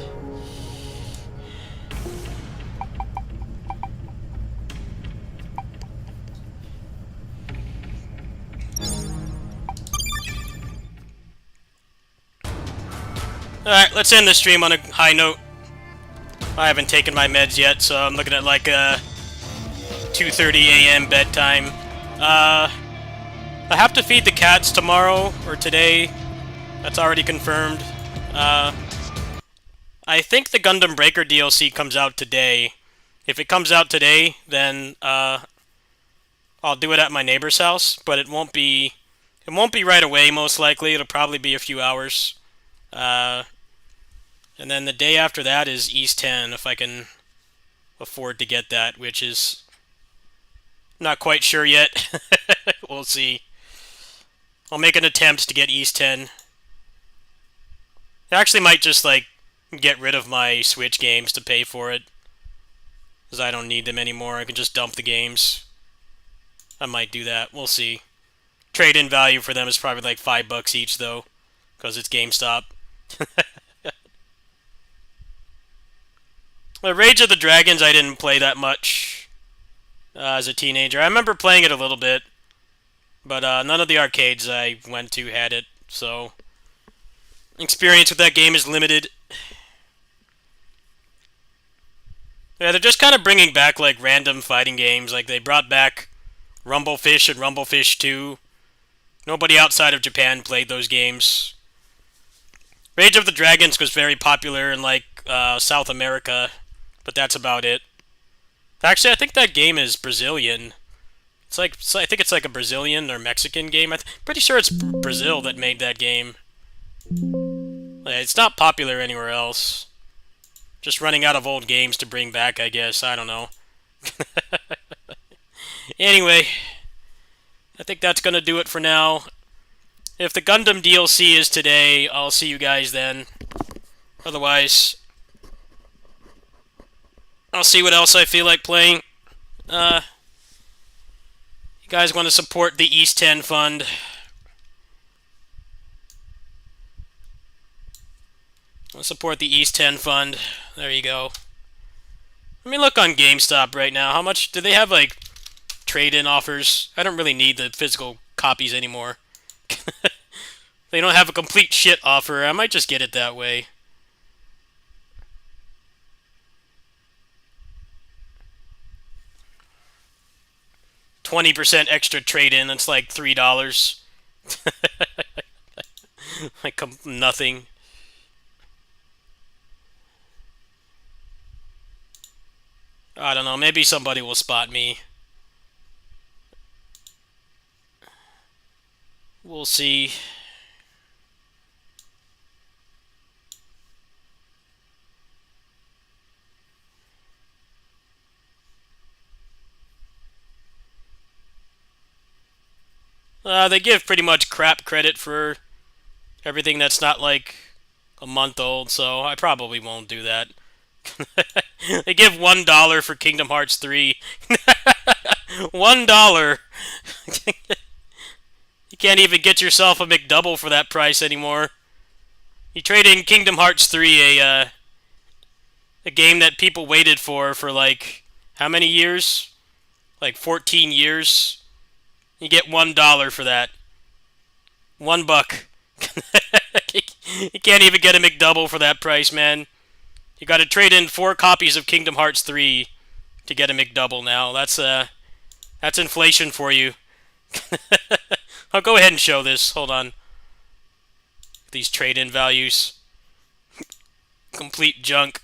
Alright, let's end the stream on a high note. I haven't taken my meds yet, so I'm looking at like 2:30 a.m. bedtime. I have to feed the cats tomorrow, or today. That's already confirmed. I think the Gundam Breaker DLC comes out today. If it comes out today, then I'll do it at my neighbor's house, but it won't be right away, most likely. It'll probably be a few hours. And then the day after that is East 10, if I can afford to get that, which is not quite sure yet. We'll see. I'll make an attempt to get East 10. I actually might just, like, get rid of my Switch games to pay for it, because I don't need them anymore. I can just dump the games. I might do that. We'll see. Trade-in value for them is probably like $5 each, though, because it's GameStop. Rage of the Dragons I didn't play that much as a teenager. I remember playing it a little bit, but none of the arcades I went to had it, so experience with that game is limited. Yeah, they're just kind of bringing back like random fighting games. Like they brought back Rumblefish and Rumblefish 2. Nobody outside of Japan played those games. Rage of the Dragons was very popular in like South America, but that's about it. Actually, I think that game is Brazilian. I think it's like a Brazilian or Mexican game. Pretty sure it's Brazil that made that game. It's not popular anywhere else. Just running out of old games to bring back, I guess. I don't know. Anyway, I think that's gonna do it for now. If the Gundam DLC is today, I'll see you guys then. Otherwise, I'll see what else I feel like playing. You guys want to support the East 10 Fund? I'll support the East 10 Fund. There you go. Let me look on GameStop right now. How much do they have, like, trade-in offers? I don't really need the physical copies anymore. They don't have a complete shit offer. I might just get it that way. $20% extra trade-in. That's like $3. Like nothing. I don't know. Maybe somebody will spot me. We'll see. They give pretty much crap credit for everything that's not like a month old, so I probably won't do that. They give $1 for Kingdom Hearts 3. $1. You can't even get yourself a McDouble for that price anymore. You trade in Kingdom Hearts 3, a game that people waited for like how many years? Like 14 years. You get $1 for that. $1. You can't even get a McDouble for that price, man. You got to trade in 4 copies of Kingdom Hearts 3 to get a McDouble now. That's inflation for you. I'll go ahead and show this. Hold on. These trade-in values. Complete junk.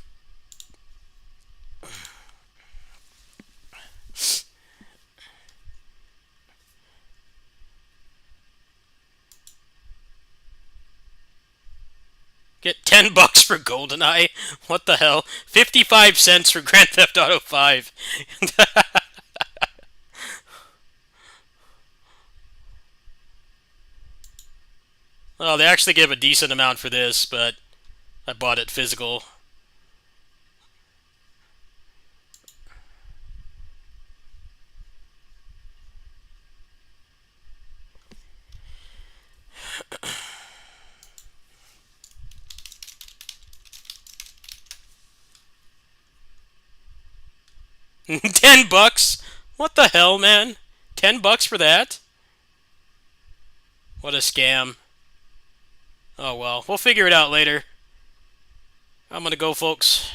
Get $10 for GoldenEye. What the hell? 55 cents for Grand Theft Auto 5. Well, they actually give a decent amount for this, but I bought it physical. $10? What the hell, man? $10 for that? What a scam. Oh well, we'll figure it out later. I'm gonna go, folks.